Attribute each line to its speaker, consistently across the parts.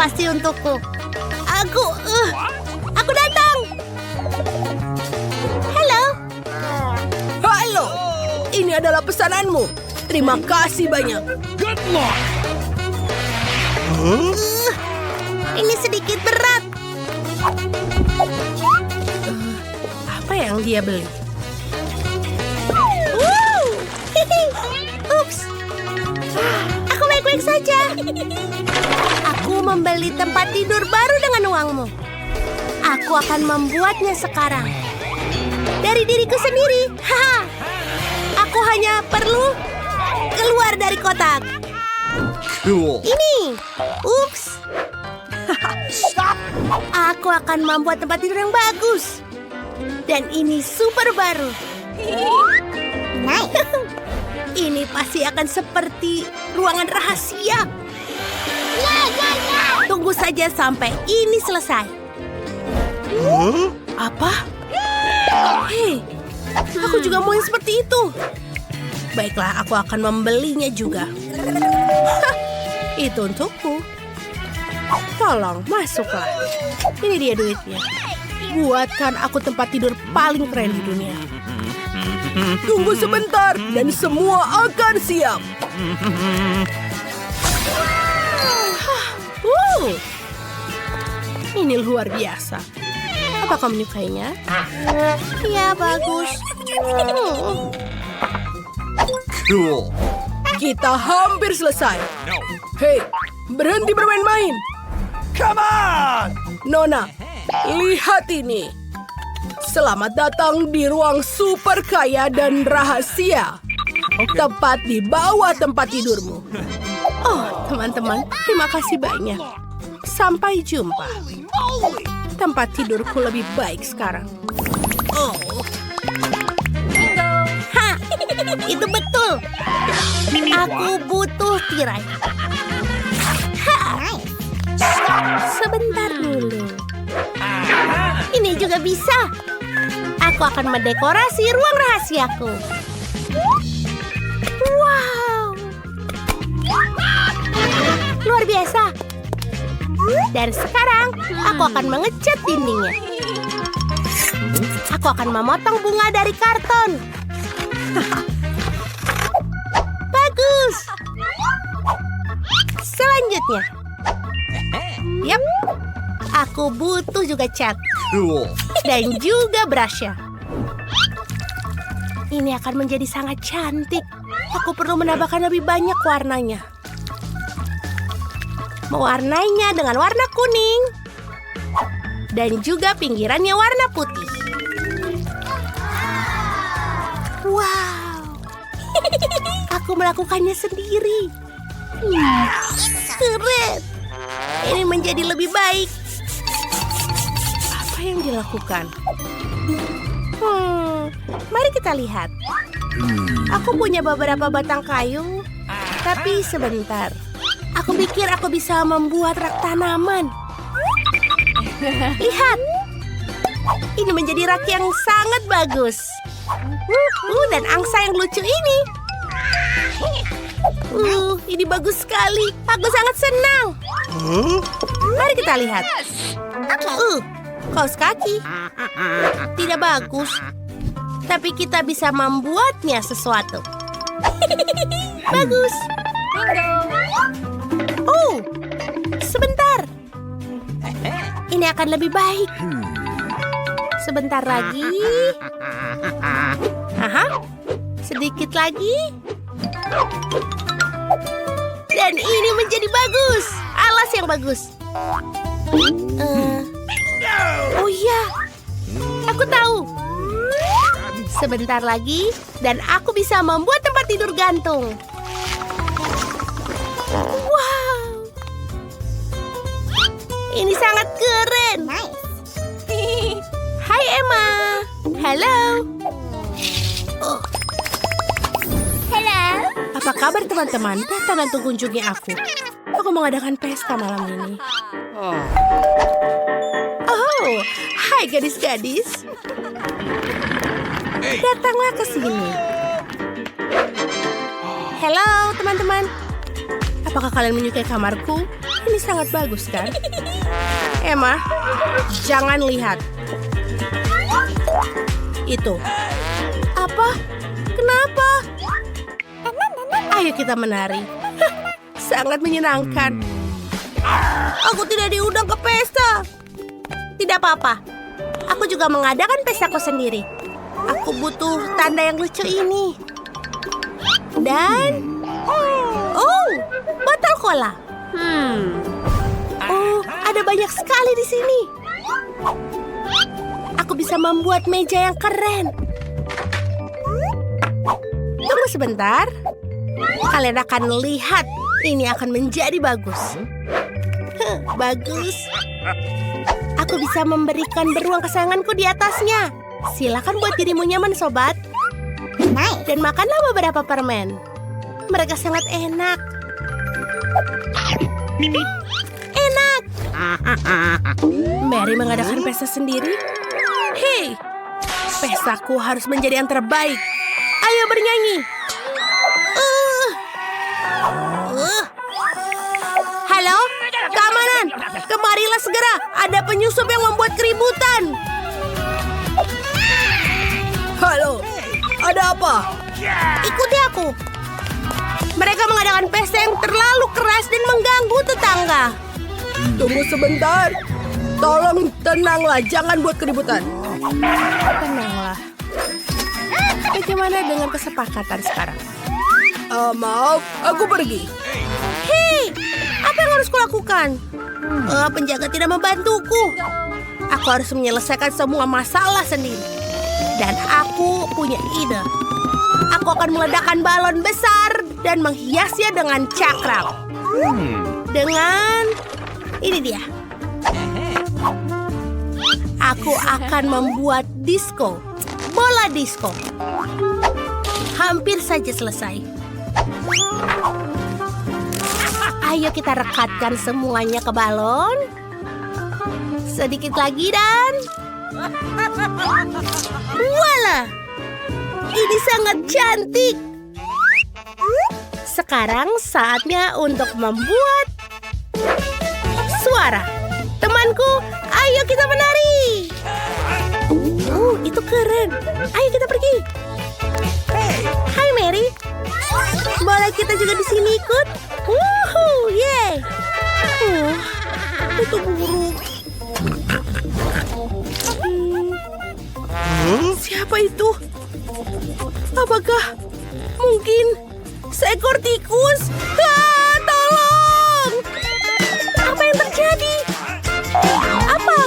Speaker 1: pasti untukku. Aku datang. Halo.
Speaker 2: Halo, ini adalah pesananmu. Terima kasih banyak.
Speaker 3: Good luck!
Speaker 1: Ini sedikit berat.
Speaker 2: Apa yang dia beli?
Speaker 1: Ups. Aku baik-baik saja. Aku membeli tempat tidur baru dengan uangmu. Aku akan membuatnya sekarang. Dari diriku sendiri. Haha. Aku hanya perlu keluar dari kotak.
Speaker 3: Cool.
Speaker 1: Ini. Ups. Aku akan membuat tempat tidur yang bagus. Dan ini super baru. Ini pasti akan seperti ruangan rahasia. Tunggu saja sampai ini selesai.
Speaker 2: Apa? Hei, aku juga mau yang seperti itu. Baiklah, aku akan membelinya juga. Hah, itu untukku. Tolong, masuklah. Ini dia duitnya. Buatkan aku tempat tidur paling keren di dunia. Tunggu sebentar dan semua akan siap. Ini luar biasa. Apa kau menyukainya?
Speaker 1: Ya, bagus.
Speaker 3: Cool.
Speaker 2: Kita hampir selesai. Hei, berhenti bermain-main.
Speaker 3: Come on!
Speaker 2: Nona, lihat ini. Selamat datang di ruang super kaya dan rahasia. Tepat di bawah tempat tidurmu. Oh, teman-teman, terima kasih banyak. Sampai jumpa. Tempat tidurku lebih baik sekarang. Oh,
Speaker 1: Hah, itu betul. Aku butuh tirai. Ha. Sebentar dulu. Ini juga bisa. Aku akan mendekorasi ruang rahasiaku. Wow. Luar biasa. Dan sekarang aku akan mengecat dindingnya. Aku akan memotong bunga dari karton. Bagus. Selanjutnya. Yap. Aku butuh juga cat.
Speaker 3: Cool.
Speaker 1: Dan juga brushnya. Ini akan menjadi sangat cantik. Aku perlu menambahkan lebih banyak warnanya. Mewarnainya dengan warna kuning. Dan juga pinggirannya warna putih. Wow. Aku melakukannya sendiri. Keren. Ini menjadi lebih baik.
Speaker 2: apa yang dilakukan?
Speaker 1: Mari kita lihat. Aku punya beberapa batang kayu. Tapi sebentar. Aku pikir aku bisa membuat rak tanaman. Lihat. Ini menjadi rak yang sangat bagus. Dan angsa yang lucu ini. Ini bagus sekali. Aku sangat senang. Mari kita lihat. Kaos kaki. Tidak bagus. Tapi kita bisa membuatnya sesuatu. Bagus. Sebentar. Ini akan lebih baik. Sebentar lagi. Sedikit lagi. Dan ini menjadi bagus. Alas yang bagus. Oh iya. Aku tahu. Sebentar lagi. Dan aku bisa membuat tempat tidur gantung. Wow. Ini sangat keren. Hai Emma. Halo. Halo.
Speaker 2: Apa kabar teman-teman? Datang untuk kunjungi aku. Aku mengadakan pesta malam ini. Hai gadis-gadis. Datanglah ke sini.
Speaker 1: Halo teman-teman.
Speaker 2: Apakah kalian menyukai kamarku? Ini sangat bagus, kan? Emma, jangan lihat. Itu. Apa? Kenapa? Ayo kita menari. Hah, sangat menyenangkan. Aku tidak diundang ke pesta.
Speaker 1: Tidak apa-apa. Aku juga mengadakan pestaku sendiri. Aku butuh tanda yang lucu ini. Dan... Oh, botol cola. Oh, ada banyak sekali di sini. Aku bisa membuat meja yang keren. Tunggu sebentar. Kalian akan lihat. Ini akan menjadi bagus. Bagus. Aku bisa memberikan beruang kesayanganku di atasnya. Silakan buat dirimu nyaman, sobat. Dan makanlah beberapa permen. Mereka sangat enak. Enak.
Speaker 2: Mary mengadakan pesta sendiri. Hei, pestaku harus menjadi yang terbaik. Ayo bernyanyi.
Speaker 1: Halo, keamanan. Kemarilah segera. Ada penyusup yang membuat keributan.
Speaker 2: Halo, ada apa?
Speaker 1: Ikuti aku. Mereka mengadakan pesta yang terlalu keras dan mengganggu tetangga.
Speaker 2: Tunggu sebentar. Tolong tenanglah, jangan buat keributan. Tenanglah. Bagaimana dengan kesepakatan sekarang? Maaf, aku pergi.
Speaker 1: Hei, apa yang harus kulakukan? Penjaga tidak membantuku. Aku harus menyelesaikan semua masalah sendiri. Dan aku punya ide. Aku akan meledakkan balon besar dan menghiasnya dengan cakram. Dengan... ini dia. Aku akan membuat disco. Bola disco. Hampir saja selesai. Ayo kita rekatkan semuanya ke balon. Sedikit lagi dan... Voila! Ini sangat cantik. Sekarang saatnya untuk membuat suara. Temanku, ayo kita menari. Itu keren. Ayo kita pergi. Hai Mary. Boleh kita juga di sini ikut? Wuhuu, yeay. Itu buruk.
Speaker 2: Siapa itu? Apakah mungkin seekor tikus?
Speaker 1: Tolong! Apa yang terjadi? Apa?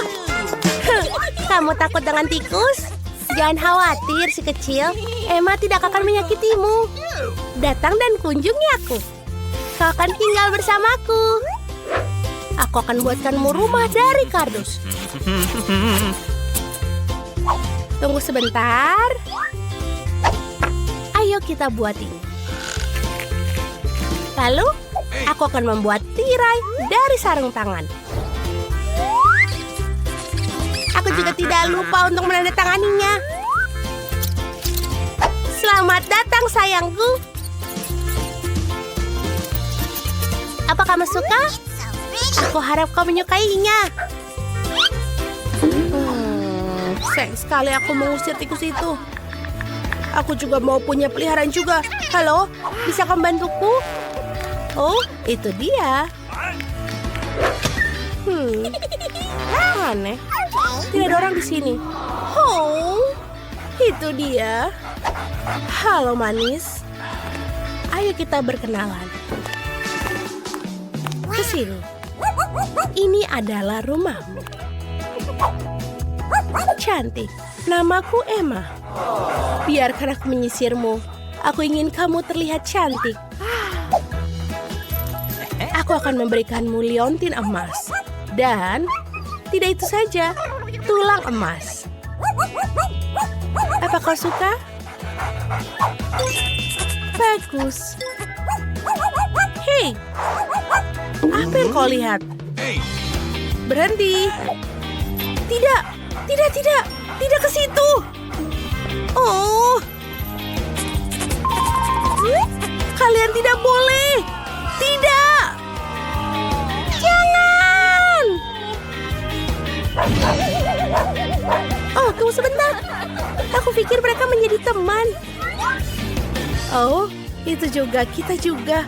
Speaker 1: Kamu takut dengan tikus? Jangan khawatir si kecil. Emma tidak akan menyakitimu. Datang dan kunjungi aku. Kau akan tinggal bersamaku. Aku akan buatkanmu rumah dari kardus. Tunggu sebentar. Ayo kita buat ini. Lalu, aku akan membuat tirai dari sarung tangan. Aku juga tidak lupa untuk menandatanganinya. Selamat datang, sayangku. Apa kamu suka? Aku harap kau menyukainya.
Speaker 2: Sayang sekali aku mengusir tikus itu. Aku juga mau punya peliharaan juga. Halo, bisa kamu bantuku? Oh, itu dia. Aneh. Tidak ada orang di sini. Oh, itu dia. Halo manis. Ayo kita berkenalan. Ke sini. Ini adalah rumahmu. Cantik. Namaku Emma. Biarkan aku menyisirmu. Aku ingin kamu terlihat cantik. Aku akan memberikanmu liontin emas. Dan tidak itu saja, tulang emas. Apa kau suka? Bagus. Hei, apa yang kau lihat? Berhenti. Tidak, tidak ke situ. Oh, kalian tidak boleh. Tidak. Oh, itu juga, kita juga.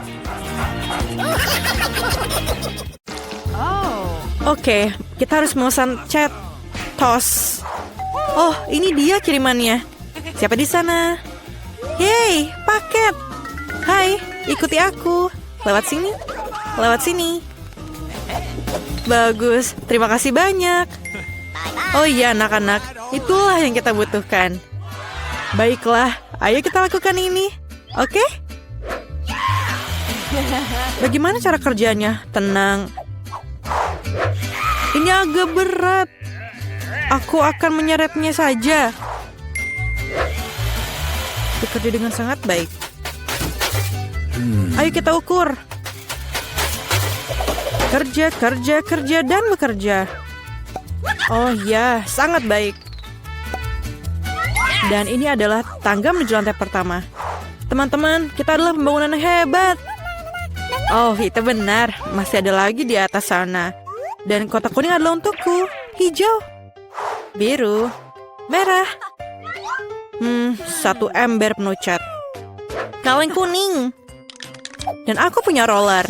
Speaker 2: Oke, kita harus memesan cat tos. Oh, ini dia kirimannya. Siapa di sana? Yeay, paket. Hai, ikuti aku. Lewat sini. Lewat sini. Bagus, terima kasih banyak. Oh iya anak-anak, itulah yang kita butuhkan. Baiklah, ayo kita lakukan ini. Oke? Bagaimana cara kerjanya? Tenang. Ini agak berat. Aku akan menyeretnya saja. Bekerja dengan sangat baik. Ayo kita ukur. Kerja, kerja, kerja, dan bekerja. Oh ya, sangat baik. Dan ini adalah tangga menuju lantai pertama. Teman-teman, kita adalah pembangunan yang hebat. Oh, itu benar. Masih ada lagi di atas sana. Dan kotak kuning adalah untukku. Hijau, biru, merah. 1 ember penuh cat. Kaleng kuning. Dan aku punya roller.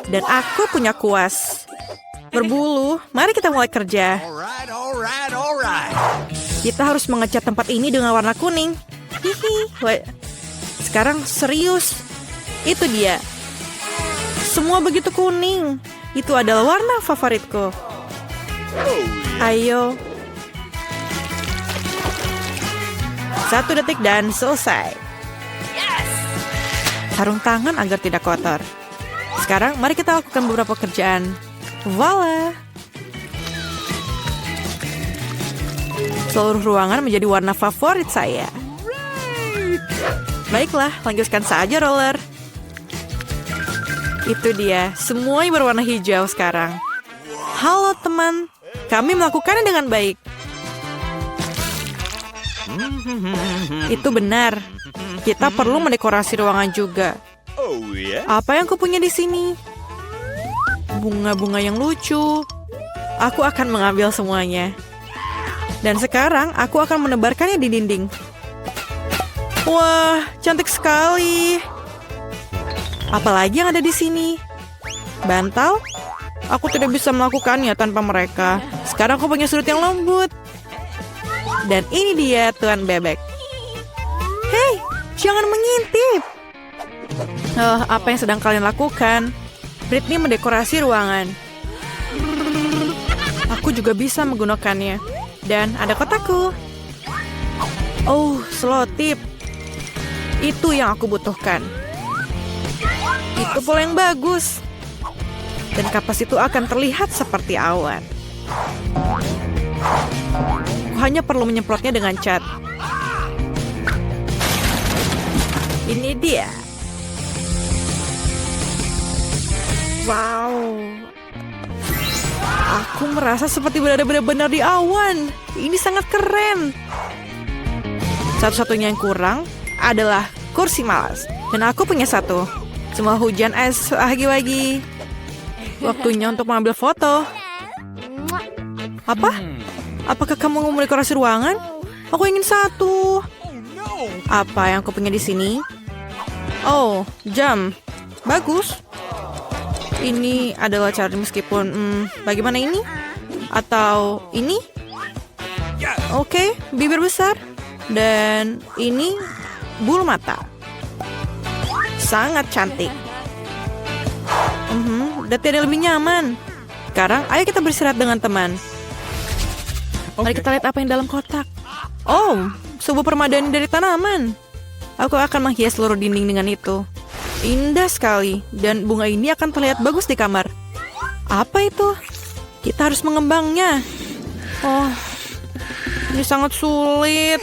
Speaker 2: Dan aku punya kuas. Berbulu, mari kita mulai kerja.
Speaker 3: Alright.
Speaker 2: Kita harus mengecat tempat ini dengan warna kuning. Hihi. Sekarang serius. Itu dia. Semua begitu kuning. Itu adalah warna favoritku. Ayo. 1 detik dan selesai. Sarung tangan agar tidak kotor. Sekarang mari kita lakukan beberapa pekerjaan. Voila. Seluruh ruangan menjadi warna favorit saya. Baiklah, lanjutkan saja roller. Itu dia, semuanya berwarna hijau sekarang. Halo teman, kami melakukannya dengan baik. Itu benar. Kita perlu mendekorasi ruangan juga. Apa yang kupunya di sini? Bunga-bunga yang lucu. Aku akan mengambil semuanya. Dan sekarang aku akan menebarkannya di dinding. Wah, cantik sekali. Apalagi yang ada di sini? Bantal? Aku tidak bisa melakukannya tanpa mereka. Sekarang aku punya sudut yang lembut. Dan ini dia Tuan Bebek. Hei, jangan mengintip. Apa yang sedang kalian lakukan? Britney mendekorasi ruangan. Aku juga bisa menggunakannya. Dan ada kotakku. Oh, selotip. Itu yang aku butuhkan. Itu pola yang bagus. Dan kapas itu akan terlihat seperti awan. Aku hanya perlu menyemprotnya dengan cat. Ini dia. Wow. Aku merasa seperti berada benar-benar di awan. Ini sangat keren. Satu-satunya yang kurang adalah kursi malas. Dan aku punya satu. Semua hujan es lagi-lagi. Waktunya untuk mengambil foto. Apa? Apakah kamu mau mendekorasi ruangan? Aku ingin satu. Apa yang aku punya di sini? Oh, jam. Bagus. Ini adalah cara meskipun bagaimana ini? Atau ini? Oke, bibir besar. Dan ini bulu mata. Sangat cantik. Udah tidak lebih nyaman. Sekarang ayo kita beristirahat dengan teman. Mari kita lihat apa yang dalam kotak. Oh, sebuah permadani dari tanaman. Aku akan menghias seluruh dinding dengan itu. Indah sekali. Dan bunga ini akan terlihat bagus di kamar. Apa itu? Kita harus mengembangnya. Oh, ini sangat sulit.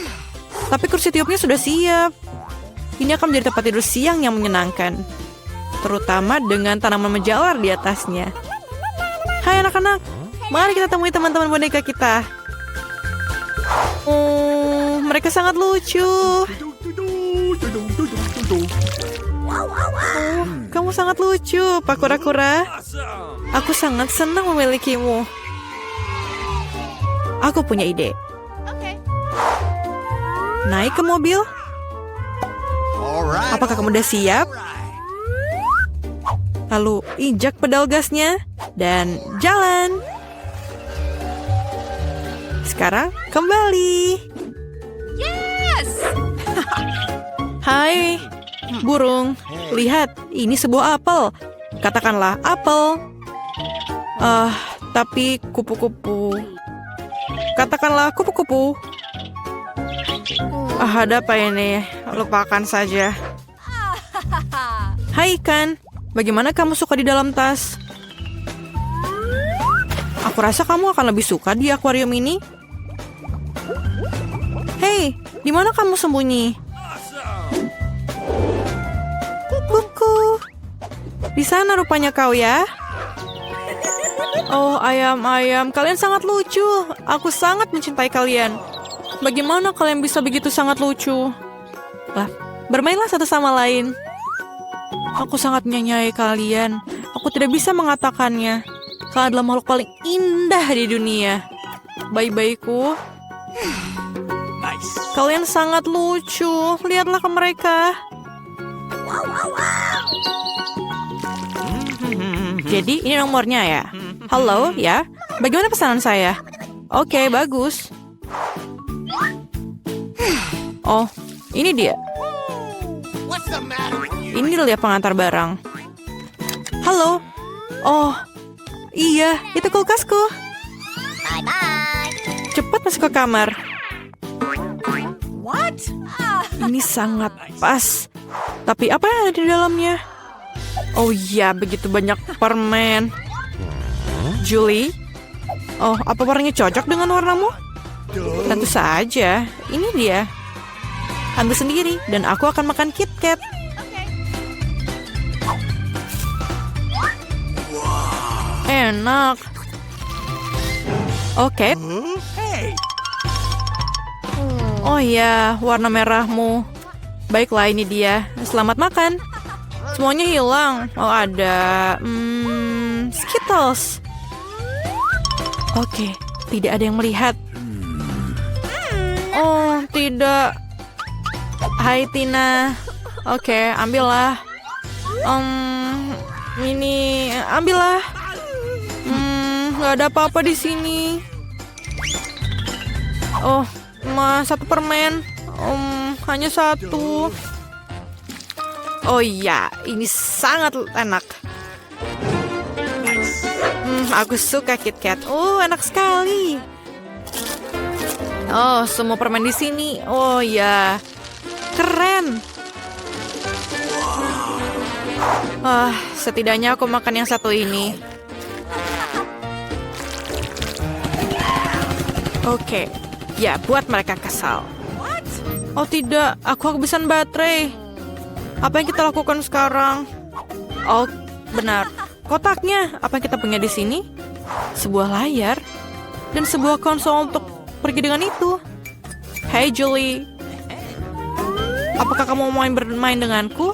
Speaker 2: Tapi kursi tiupnya sudah siap. Ini akan menjadi tempat tidur siang yang menyenangkan. Terutama dengan tanaman menjalar di atasnya. Hai anak-anak, mari kita temui teman-teman boneka kita. Oh, mereka sangat lucu. Oh, kamu sangat lucu, Pak Kura-Kura. Aku sangat senang memilikimu. Aku punya ide. Naik ke mobil.
Speaker 3: right.
Speaker 4: Apakah kamu udah siap? Lalu injak pedal gasnya dan jalan. Sekarang kembali.
Speaker 1: Yes!
Speaker 4: Hai, burung. Lihat, ini sebuah apel. Katakanlah apel. Tapi kupu-kupu. Katakanlah kupu-kupu. Ada apa ini? Lupakan saja. Hai ikan, bagaimana kamu suka di dalam tas? Aku rasa kamu akan lebih suka di akuarium ini. Hei, di mana kamu sembunyi? Kuku. Di sana rupanya kau ya. Oh, ayam-ayam, kalian sangat lucu. Aku sangat mencintai kalian. Bagaimana kalian bisa begitu sangat lucu? Lah, bermainlah satu sama lain. Aku sangat menyayangi kalian. Aku tidak bisa mengatakannya. Kalian adalah makhluk paling indah di dunia. Bayi-bayiku.
Speaker 3: Nice.
Speaker 4: Kalian sangat lucu. Lihatlah ke mereka. Jadi ini nomornya ya. Halo ya. Bagaimana pesanan saya? Oke, bagus. Oh, ini dia.
Speaker 3: What's the matter with you?
Speaker 4: Ini dia pengantar barang. Halo. Oh, iya, itu kulkasku. Cepat masuk ke kamar.
Speaker 1: What?
Speaker 4: Ini sangat pas. Tapi apa yang ada di dalamnya? Oh iya, begitu banyak permen. Julie? Oh, apa warnanya cocok dengan warnamu? Tentu saja. Ini dia. Ambil sendiri, dan aku akan makan KitKat. Enak. Oke.
Speaker 3: Hey.
Speaker 4: Oh iya, warna merahmu. Baiklah, ini dia. Selamat makan. Semuanya hilang. Oh, ada Skittles. Oke, tidak ada yang melihat. Oh, tidak. Hai, Tina. Oke, ambillah. Ini, ambillah. Nggak ada apa-apa di sini. Oh, satu permen. Hanya satu. Oh iya, ini sangat enak. Aku suka KitKat. Oh, enak sekali. Oh, semua permen di sini. Oh ya, keren. Setidaknya aku makan yang satu ini. Oke, ya buat mereka kesal. Oh tidak, aku kehabisan baterai. Apa yang kita lakukan sekarang? Oh, benar. Kotaknya, apa yang kita punya di sini? Sebuah layar dan sebuah konsol untuk pergi dengan itu. Hey Julie, apakah kamu mau bermain denganku?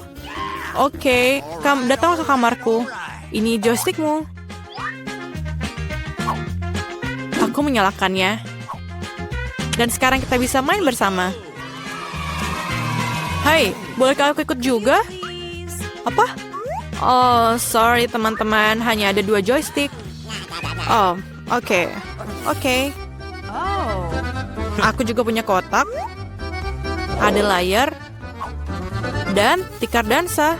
Speaker 4: Oke, kamu datang ke kamarku. Ini joystickmu. Aku menyalakannya. Dan sekarang kita bisa main bersama. Hai, bolehkah aku ikut juga? Apa? Oh, sorry teman-teman, hanya ada 2 joystick. Oh, oke. Aku juga punya kotak. Ada layar. Dan tikar dansa.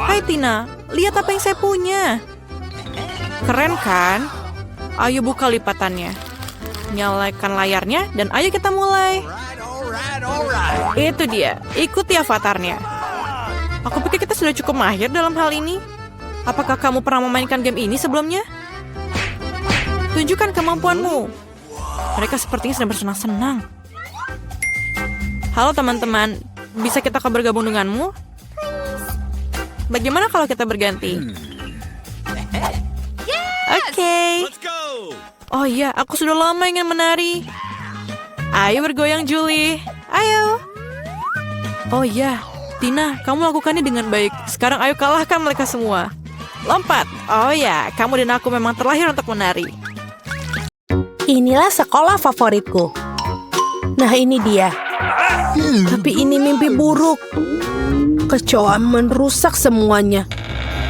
Speaker 4: Hai Tina, lihat apa yang saya punya. Keren kan? Ayo buka lipatannya. Nyalakan layarnya dan ayo kita mulai.
Speaker 3: Alright.
Speaker 4: Itu dia, ikuti avatarnya. Aku pikir kita sudah cukup mahir dalam hal ini. Apakah kamu pernah memainkan game ini sebelumnya? Tunjukkan kemampuanmu. Mereka sepertinya sedang bersenang-senang. Halo teman-teman, bisa kita bergabung denganmu? Bagaimana kalau kita berganti? Oke.
Speaker 3: Let's go.
Speaker 4: Oh iya, aku sudah lama ingin menari. Ayo bergoyang Julie. Ayo. Oh iya, Tina, kamu lakukannya dengan baik. Sekarang ayo kalahkan mereka semua. Lompat. Oh ya, kamu dan aku memang terlahir untuk menari.
Speaker 2: Inilah sekolah favoritku. Nah, ini dia. Tapi ini mimpi buruk. Kecoa merusak semuanya.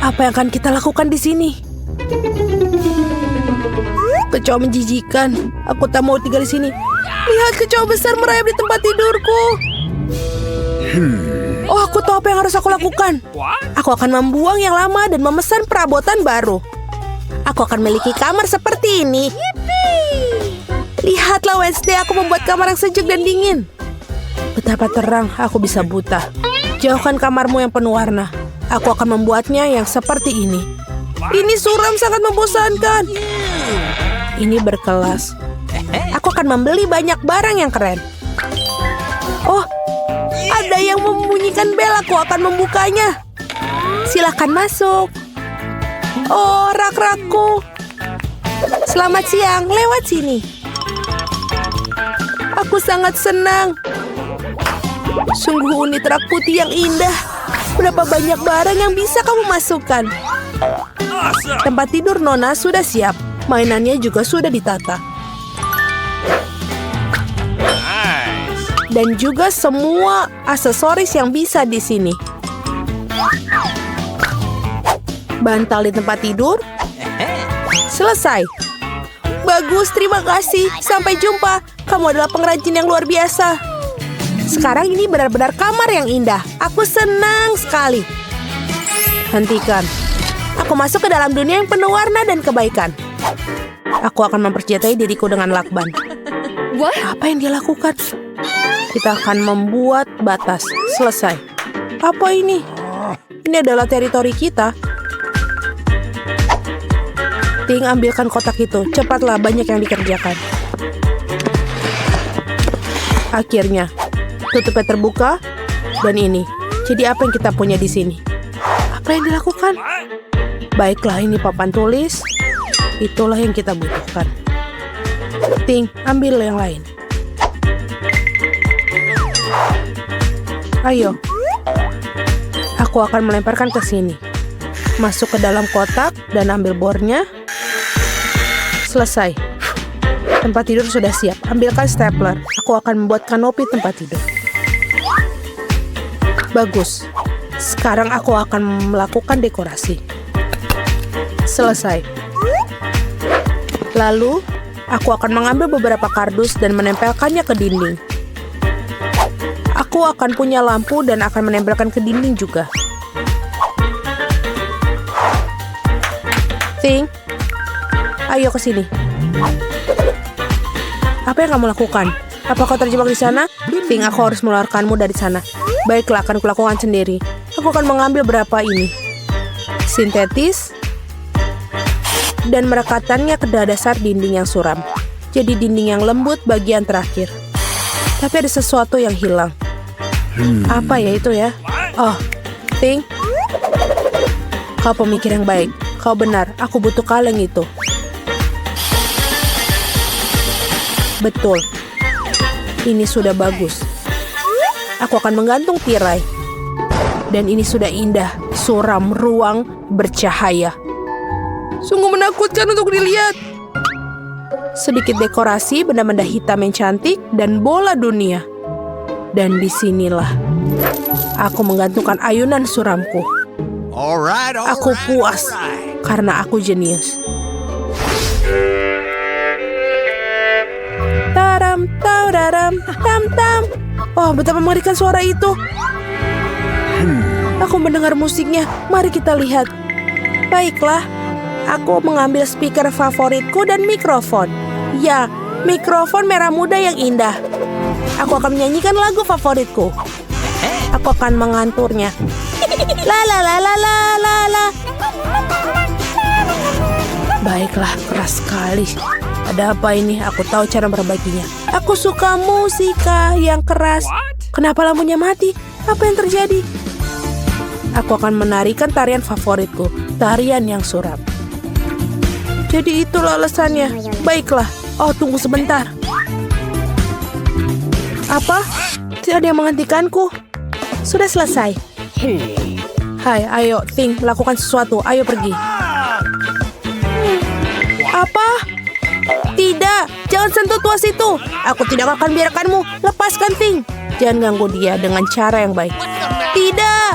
Speaker 2: Apa yang akan kita lakukan di sini? Kecoa menjijikan. Aku tak mau tinggal di sini. Lihat, kecoa besar merayap di tempat tidurku. Oh, aku tahu apa yang harus aku lakukan. Aku akan membuang yang lama dan memesan perabotan baru. Aku akan memiliki kamar seperti ini. Lihatlah Wednesday, aku membuat kamar yang sejuk dan dingin. Betapa terang aku bisa buta. Jauhkan kamarmu yang penuh warna. Aku akan membuatnya yang seperti ini. Ini suram, sangat membosankan. Ini berkelas. Aku akan membeli banyak barang yang keren. Oh, ada yang membunyikan bel. Aku akan membukanya. Silakan masuk. Oh, rak-rakku. Selamat siang, lewat sini. Aku sangat senang. Sungguh unit rak putih yang indah. Berapa banyak barang yang bisa kamu masukkan. Tempat tidur Nona sudah siap. Mainannya juga sudah ditata. Dan juga semua aksesoris yang bisa di sini. Bantal di tempat tidur. Selesai. Bagus, terima kasih. Sampai jumpa. Kamu adalah pengrajin yang luar biasa. Sekarang ini benar-benar kamar yang indah. Aku senang sekali. Hentikan. Aku masuk ke dalam dunia yang penuh warna dan kebaikan. Aku akan mempersenjatai diriku dengan lakban. Apa yang dia lakukan? Kita akan membuat batas. Selesai. Apa ini? Ini adalah teritori kita. Ting, ambilkan kotak itu. Cepatlah, banyak yang dikerjakan. Akhirnya, tutupnya terbuka. Dan ini. Jadi apa yang kita punya di sini? Apa yang dilakukan? Baiklah, ini papan tulis. Itulah yang kita butuhkan. Ting, ambil yang lain. Ayo. Aku akan melemparkan ke sini. Masuk ke dalam kotak dan ambil bornya. Selesai. Tempat tidur sudah siap. Ambilkan stapler. Aku akan membuat kanopi tempat tidur. Bagus. Sekarang aku akan melakukan dekorasi. Selesai. Lalu, aku akan mengambil beberapa kardus dan menempelkannya ke dinding. Aku akan punya lampu dan akan menempelkan ke dinding juga. Ting, ayo ke sini. Apa yang kamu lakukan? Apa kau terjebak di sana? Ting, aku harus mengeluarkanmu dari sana. Baiklah, akan kulakukan sendiri. Aku akan mengambil berapa ini. Sintetis. Dan merekatkannya ke dasar dinding yang suram. Jadi dinding yang lembut bagian terakhir. Tapi ada sesuatu yang hilang. Apa ya itu ya? Oh, Ting. Kau pemikir yang baik. Kau benar, aku butuh kaleng itu. Betul. Ini sudah bagus. Aku akan menggantung tirai. Dan ini sudah indah, suram, ruang, bercahaya. Sungguh menakutkan untuk dilihat. Sedikit dekorasi, benda-benda hitam yang cantik, dan bola dunia. Dan disinilah aku menggantungkan ayunan suramku. Aku puas karena aku jenius. Taram, tararam, tam tam. Oh, betapa mengerikan suara itu. Aku mendengar musiknya. Mari kita lihat. Baiklah, aku mengambil speaker favoritku dan mikrofon. Ya, mikrofon merah muda yang indah. Aku akan menyanyikan lagu favoritku. Aku akan menganturnya. La la la la la la la. Baiklah, keras sekali. Ada apa ini? Aku tahu cara memperbaikinya. Aku suka musika yang keras. Kenapa lampunya mati? Apa yang terjadi? Aku akan menarikan tarian favoritku, tarian yang suram. Jadi itulah alasannya. Baiklah. Oh, tunggu sebentar. Apa? Tidak ada yang menghentikanku. Sudah selesai. Hai, ayo, Ting, lakukan sesuatu. Ayo pergi. Apa? Tidak, jangan sentuh tuas itu. Aku tidak akan biarkanmu. Lepaskan, Ting. Jangan ganggu dia dengan cara yang baik.
Speaker 3: What's the matter?
Speaker 2: Tidak.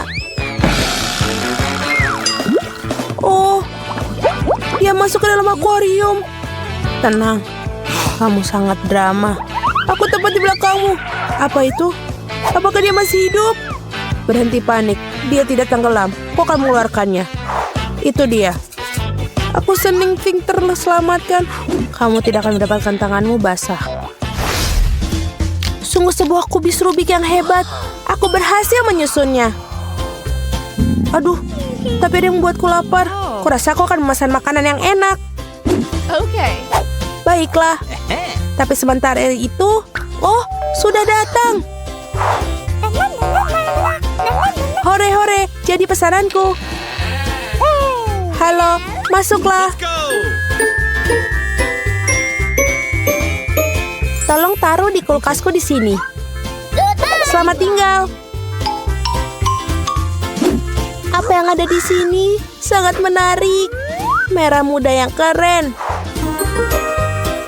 Speaker 2: Oh, dia masuk ke dalam akuarium. Tenang, kamu sangat drama. Aku tepat di belakangmu. Apa itu? Apakah dia masih hidup? Berhenti panik, dia tidak tenggelam. Kau akan mengeluarkannya. Itu dia. Aku senang Ting terselamatkan. Kamu tidak akan mendapatkan tanganmu basah. Sungguh sebuah kubis Rubik yang hebat. Aku berhasil menyusunnya. Aduh, tapi ada yang membuatku lapar. Kurasa aku akan memesan makanan yang enak.
Speaker 1: Okay.
Speaker 2: Baiklah. Tapi sebentar itu, oh, sudah datang. Hore-hore, jadi pesananku. Halo, masuklah.
Speaker 3: Go!
Speaker 2: Tolong taruh di kulkasku di sini. Selamat tinggal. Apa yang ada di sini? Sangat menarik. Merah muda yang keren.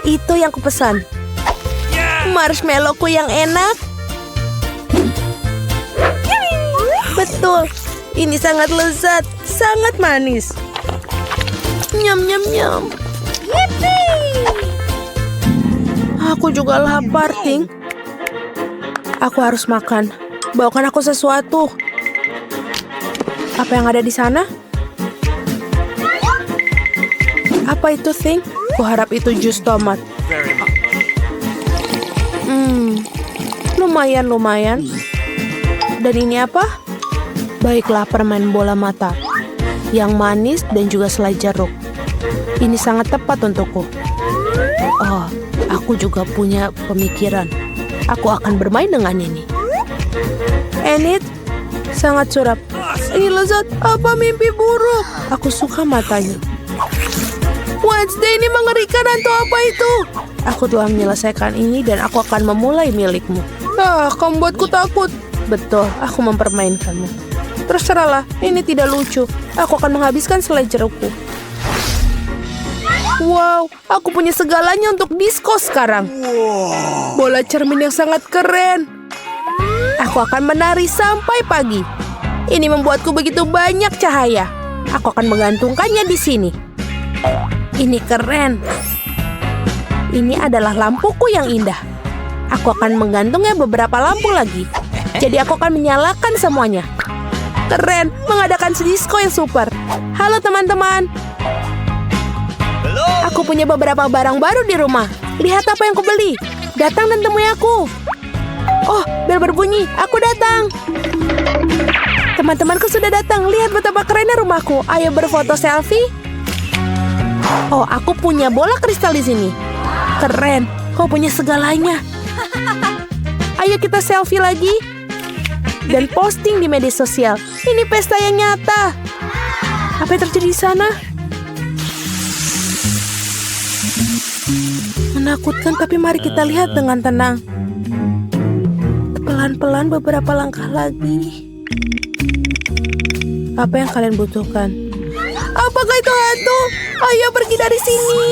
Speaker 2: Itu yang kupesan. Marshmallowku yang enak. Betul. Ini sangat lezat, sangat manis. Nyam nyam nyam. Aku juga lapar, Ting. Aku harus makan. Bawakan aku sesuatu. Apa yang ada di sana? Apa itu, Ting? Kuharap itu jus tomat.
Speaker 3: Very hot.
Speaker 2: Lumayan. Dan ini apa? Baiklah, permen bola mata. Yang manis dan juga selai jeruk. Ini sangat tepat untukku. Oh, aku juga punya pemikiran. Aku akan bermain dengan ini. Enid, sangat suram. Ini lezat, apa mimpi buruk? Aku suka matanya. Wednesday, ini mengerikan atau apa itu? Aku telah menyelesaikan ini dan aku akan memulai milikmu. Kamu buatku takut. Betul, aku mempermainkanmu. Terserahlah, ini tidak lucu. Aku akan menghabiskan selai jerukku. Wow, aku punya segalanya untuk disko sekarang. Bola cermin yang sangat keren. Aku akan menari sampai pagi. Ini membuatku begitu banyak cahaya. Aku akan menggantungkannya di sini. Ini keren. Ini adalah lampuku yang indah. Aku akan menggantungnya beberapa lampu lagi. Jadi aku akan menyalakan semuanya. Keren, mengadakan disko yang super. Halo teman-teman. Aku punya beberapa barang baru di rumah. Lihat apa yang kubeli. Datang dan temui aku. Oh, bel berbunyi. Aku datang. Teman-temanku sudah datang. Lihat betapa kerennya rumahku. Ayo berfoto selfie. Oh, aku punya bola kristal di sini. Keren. Kau punya segalanya. Ayo kita selfie lagi. Dan posting di media sosial. Ini pesta yang nyata. Apa yang terjadi di sana? Menakutkan, tapi mari kita lihat dengan tenang. Pelan-pelan beberapa langkah lagi. Apa yang kalian butuhkan? Apakah itu hantu? Ayo pergi dari sini.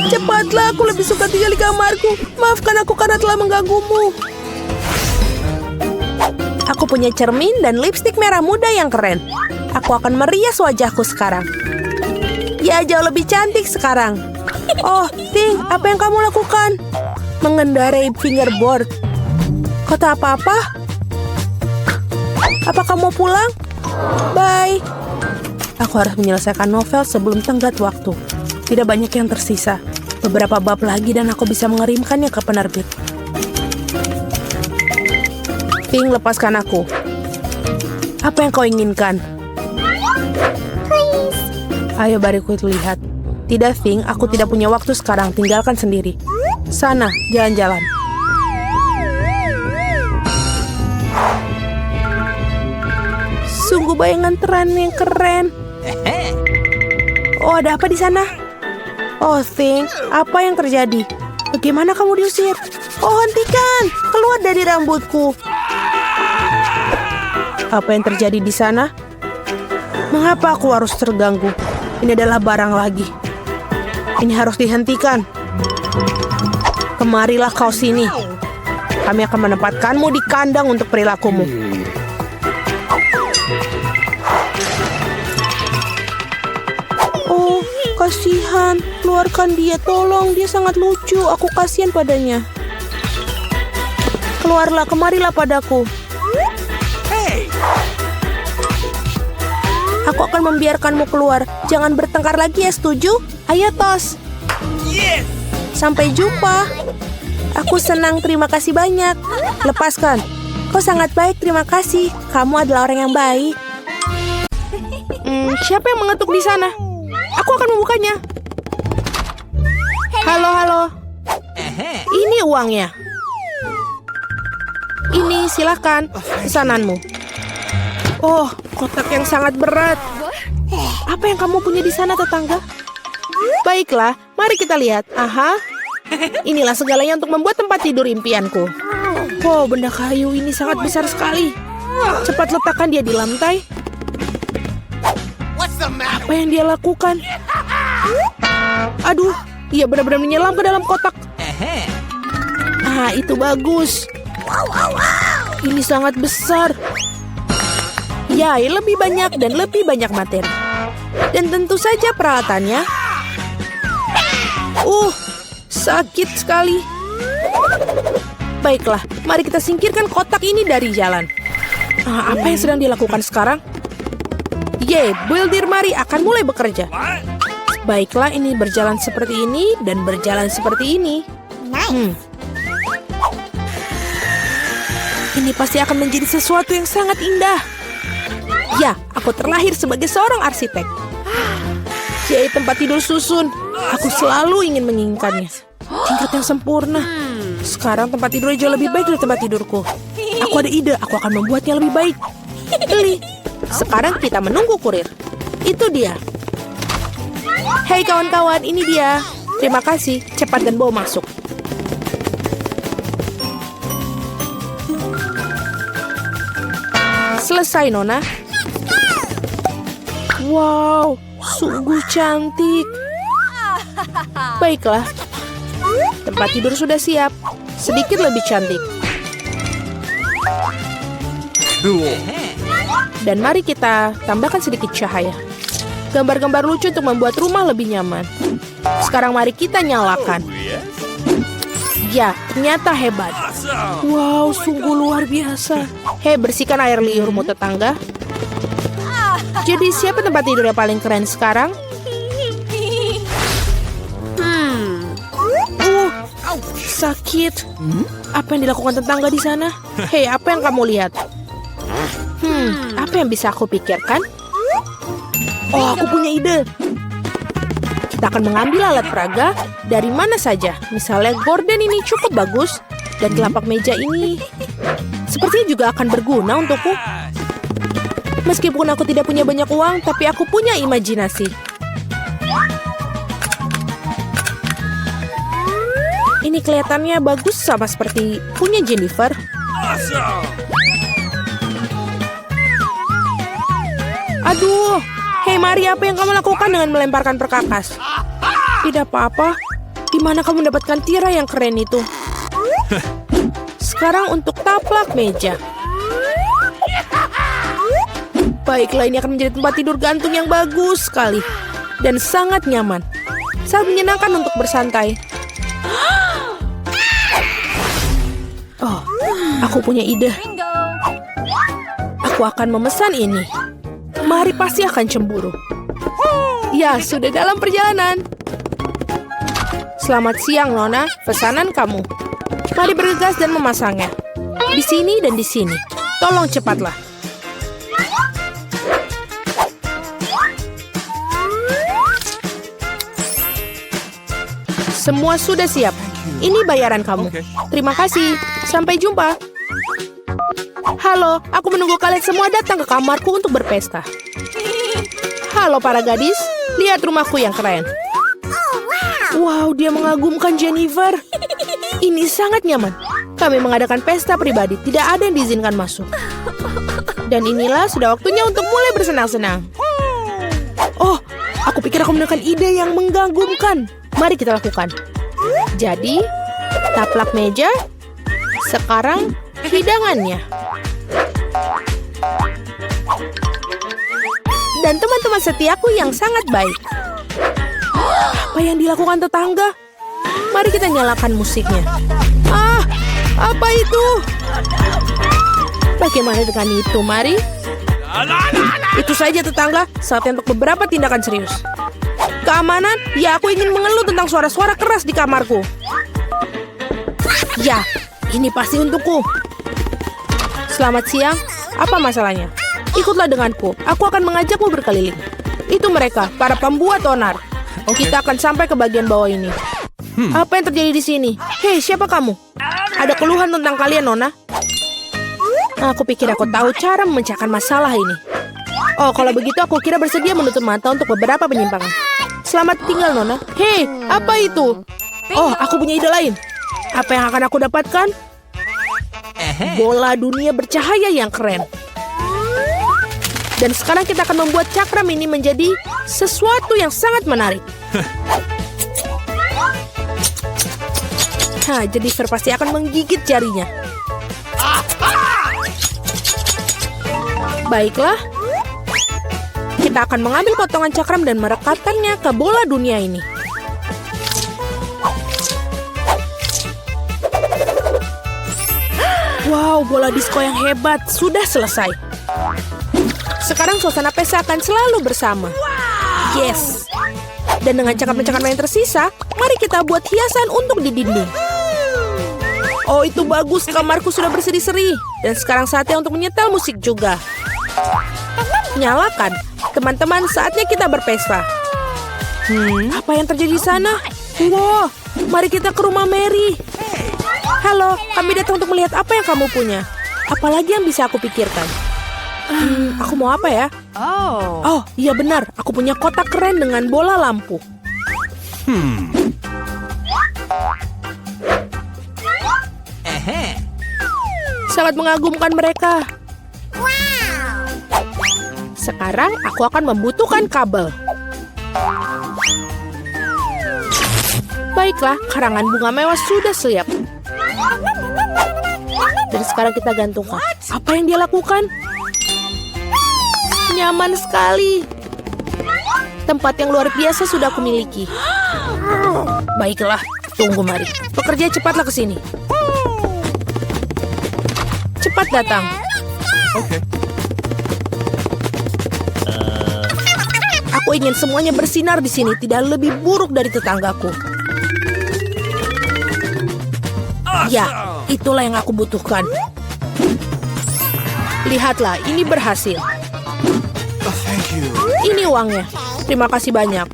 Speaker 2: Cepatlah, aku lebih suka tinggal di kamarku. Maafkan aku karena telah mengganggumu. Aku punya cermin dan lipstik merah muda yang keren. Aku akan merias wajahku sekarang. Ya, jauh lebih cantik sekarang. Oh, Ting, apa yang kamu lakukan? Mengendarai fingerboard. Kau tak apa-apa? Apa kamu mau pulang? Bye. Aku harus menyelesaikan novel sebelum tenggat waktu. Tidak banyak yang tersisa. Beberapa bab lagi dan aku bisa mengirimkannya ke penerbit. Ting, lepaskan aku. Apa yang kau inginkan? Ayo bariku lihat. Tidak, Ting, aku tidak punya waktu sekarang. Tinggalkan sendiri. Sana, jalan-jalan. Sungguh bayangan terang yang keren. Oh, ada apa di sana? Oh, Ting, apa yang terjadi? Bagaimana kamu diusir? Oh, hentikan! Keluar dari rambutku. Apa yang terjadi di sana? Mengapa aku harus terganggu? Ini adalah barang lagi. Ini harus dihentikan. Kemarilah kau sini. Kami akan menempatkanmu di kandang untuk perilakumu. Oh, kasihan. Keluarkan dia, tolong. Dia sangat lucu. Aku kasihan padanya. Keluarlah, kemarilah padaku.
Speaker 3: Hey!
Speaker 2: Aku akan membiarkanmu keluar. Jangan bertengkar lagi ya, setuju? Ayo, tos.
Speaker 3: Yes!
Speaker 2: Sampai jumpa. Aku senang, terima kasih banyak. Lepaskan. Kau sangat baik, terima kasih. Kamu adalah orang yang baik. Siapa yang mengetuk di sana? Aku akan membukanya. Halo, halo. Ini uangnya. Ini, silakan. Pesananmu. Oh, kotak yang sangat berat. Apa yang kamu punya di sana, tetangga? Baiklah, mari kita lihat. Aha. Inilah segalanya untuk membuat tempat tidur impianku. Oh, benda kayu ini sangat besar sekali. Cepat letakkan dia di lantai.
Speaker 3: What's the matter?
Speaker 2: Apa yang dia lakukan? Aduh, ia benar-benar menyelam ke dalam kotak. Ah, itu bagus. Ini sangat besar. Ya, lebih banyak dan lebih banyak materi. Dan tentu saja peralatannya. Sakit sekali. Baiklah, mari kita singkirkan kotak ini dari jalan. Apa yang sedang dilakukan sekarang? Builder Mari akan mulai bekerja. Baiklah, ini berjalan seperti ini dan berjalan seperti ini. Ini pasti akan menjadi sesuatu yang sangat indah. Ya, aku terlahir sebagai seorang arsitek. Tempat tidur susun. Aku selalu ingin menginginkannya. Tingkat yang sempurna. Sekarang tempat tidurnya jauh lebih baik dari tempat tidurku. Aku ada ide, aku akan membuatnya lebih baik. Sekarang kita menunggu kurir. Itu dia. Hei kawan-kawan, ini dia. Terima kasih, cepat dan bawa masuk. Selesai, Nona. Wow, sungguh cantik. Baiklah, tempat tidur sudah siap. Sedikit lebih cantik. Dan mari kita tambahkan sedikit cahaya. Gambar-gambar lucu untuk membuat rumah lebih nyaman. Sekarang mari kita nyalakan. Ya, ternyata hebat. Wow, sungguh luar biasa. Hei, bersihkan air liurmu, tetangga. Jadi siapa tempat tidur yang paling keren sekarang? Sakit. Apa yang dilakukan tetangga di sana? Hei, apa yang kamu lihat? Apa yang bisa aku pikirkan? Oh, aku punya ide. Kita akan mengambil alat peraga dari mana saja. Misalnya gorden ini cukup bagus. Dan telapak meja ini sepertinya juga akan berguna untukku. Meskipun aku tidak punya banyak uang, tapi aku punya imajinasi. Ini kelihatannya bagus sama seperti punya Jennifer. Aduh, hei Mari, apa yang kamu lakukan dengan melemparkan perkakas? Tidak apa-apa. Di mana kamu mendapatkan tirai yang keren itu? Sekarang untuk taplak meja. Baiklah, ini akan menjadi tempat tidur gantung yang bagus sekali. Dan sangat nyaman. Sangat menyenangkan untuk bersantai. Oh, aku punya ide. Aku akan memesan ini. Mari pasti akan cemburu. Ya, sudah dalam perjalanan. Selamat siang, Nona. Pesanan kamu. Mari bergegas dan memasangnya. Di sini dan di sini. Tolong cepatlah. Semua sudah siap. Ini bayaran kamu. Terima kasih. Sampai jumpa. Halo, aku menunggu kalian semua datang ke kamarku untuk berpesta. Halo para gadis, lihat rumahku yang keren. Wow, dia mengagumkan Jennifer. Ini sangat nyaman. Kami mengadakan pesta pribadi, tidak ada yang diizinkan masuk. Dan inilah sudah waktunya untuk mulai bersenang-senang. Oh, aku pikir aku menemukan ide yang mengagumkan. Mari kita lakukan. Jadi, taplak meja, Sekarang hidangannya. Dan teman-teman setiaku yang sangat baik. Apa yang dilakukan tetangga? Mari kita nyalakan musiknya. Ah, apa itu? Bagaimana dengan itu? Mari. Itu saja tetangga, saatnya untuk beberapa tindakan serius. Keamanan? Ya, aku ingin mengeluh tentang suara-suara keras di kamarku. Ya, ini pasti untukku. Selamat siang, apa masalahnya? Ikutlah denganku, aku akan mengajakmu berkeliling. Itu mereka, para pembuat onar. Kita akan sampai ke bagian bawah ini. Apa yang terjadi di sini? Hei, siapa kamu? Ada keluhan tentang kalian, Nona? Aku pikir aku tahu cara memecahkan masalah ini. Oh, kalau begitu aku kira bersedia menutup mata untuk beberapa penyimpangan. Selamat tinggal, Nona. Hei, apa itu? Oh, aku punya ide lain. Apa yang akan aku dapatkan? Bola dunia bercahaya yang keren. Dan sekarang kita akan membuat cakram ini menjadi sesuatu yang sangat menarik. Jennifer pasti akan menggigit jarinya. Baiklah. Kita akan mengambil potongan cakram dan merekatkannya ke bola dunia ini. Wow, bola disko yang hebat. Sudah selesai. Sekarang suasana pesta akan selalu bersama. Yes. Dan dengan cakram-cakram yang tersisa, mari kita buat hiasan untuk di dinding. Oh, itu bagus. Kamarku sudah berseri-seri. Dan sekarang saatnya untuk menyetel musik juga. Nyalakan. Teman-teman, saatnya kita berpesta. Apa yang terjadi di sana? Wow, mari kita ke rumah Mary. Halo, kami datang untuk melihat apa yang kamu punya. Apalagi yang bisa aku pikirkan? Aku mau apa ya? Oh, iya benar. Aku punya kotak keren dengan bola lampu. Sangat mengagumkan mereka. Sekarang aku akan membutuhkan kabel. Baiklah, karangan bunga mewah sudah siap. Dan sekarang kita gantungkan. Apa yang dia lakukan? Nyaman sekali. Tempat yang luar biasa sudah aku miliki. Baiklah, tunggu mari. Pekerja cepatlah ke sini. Cepat datang.
Speaker 3: Okay.
Speaker 2: Aku ingin semuanya bersinar di sini, tidak lebih buruk dari tetanggaku. Ya, itulah yang aku butuhkan. Lihatlah, ini berhasil.
Speaker 3: Thank you.
Speaker 2: Ini uangnya. Terima kasih banyak.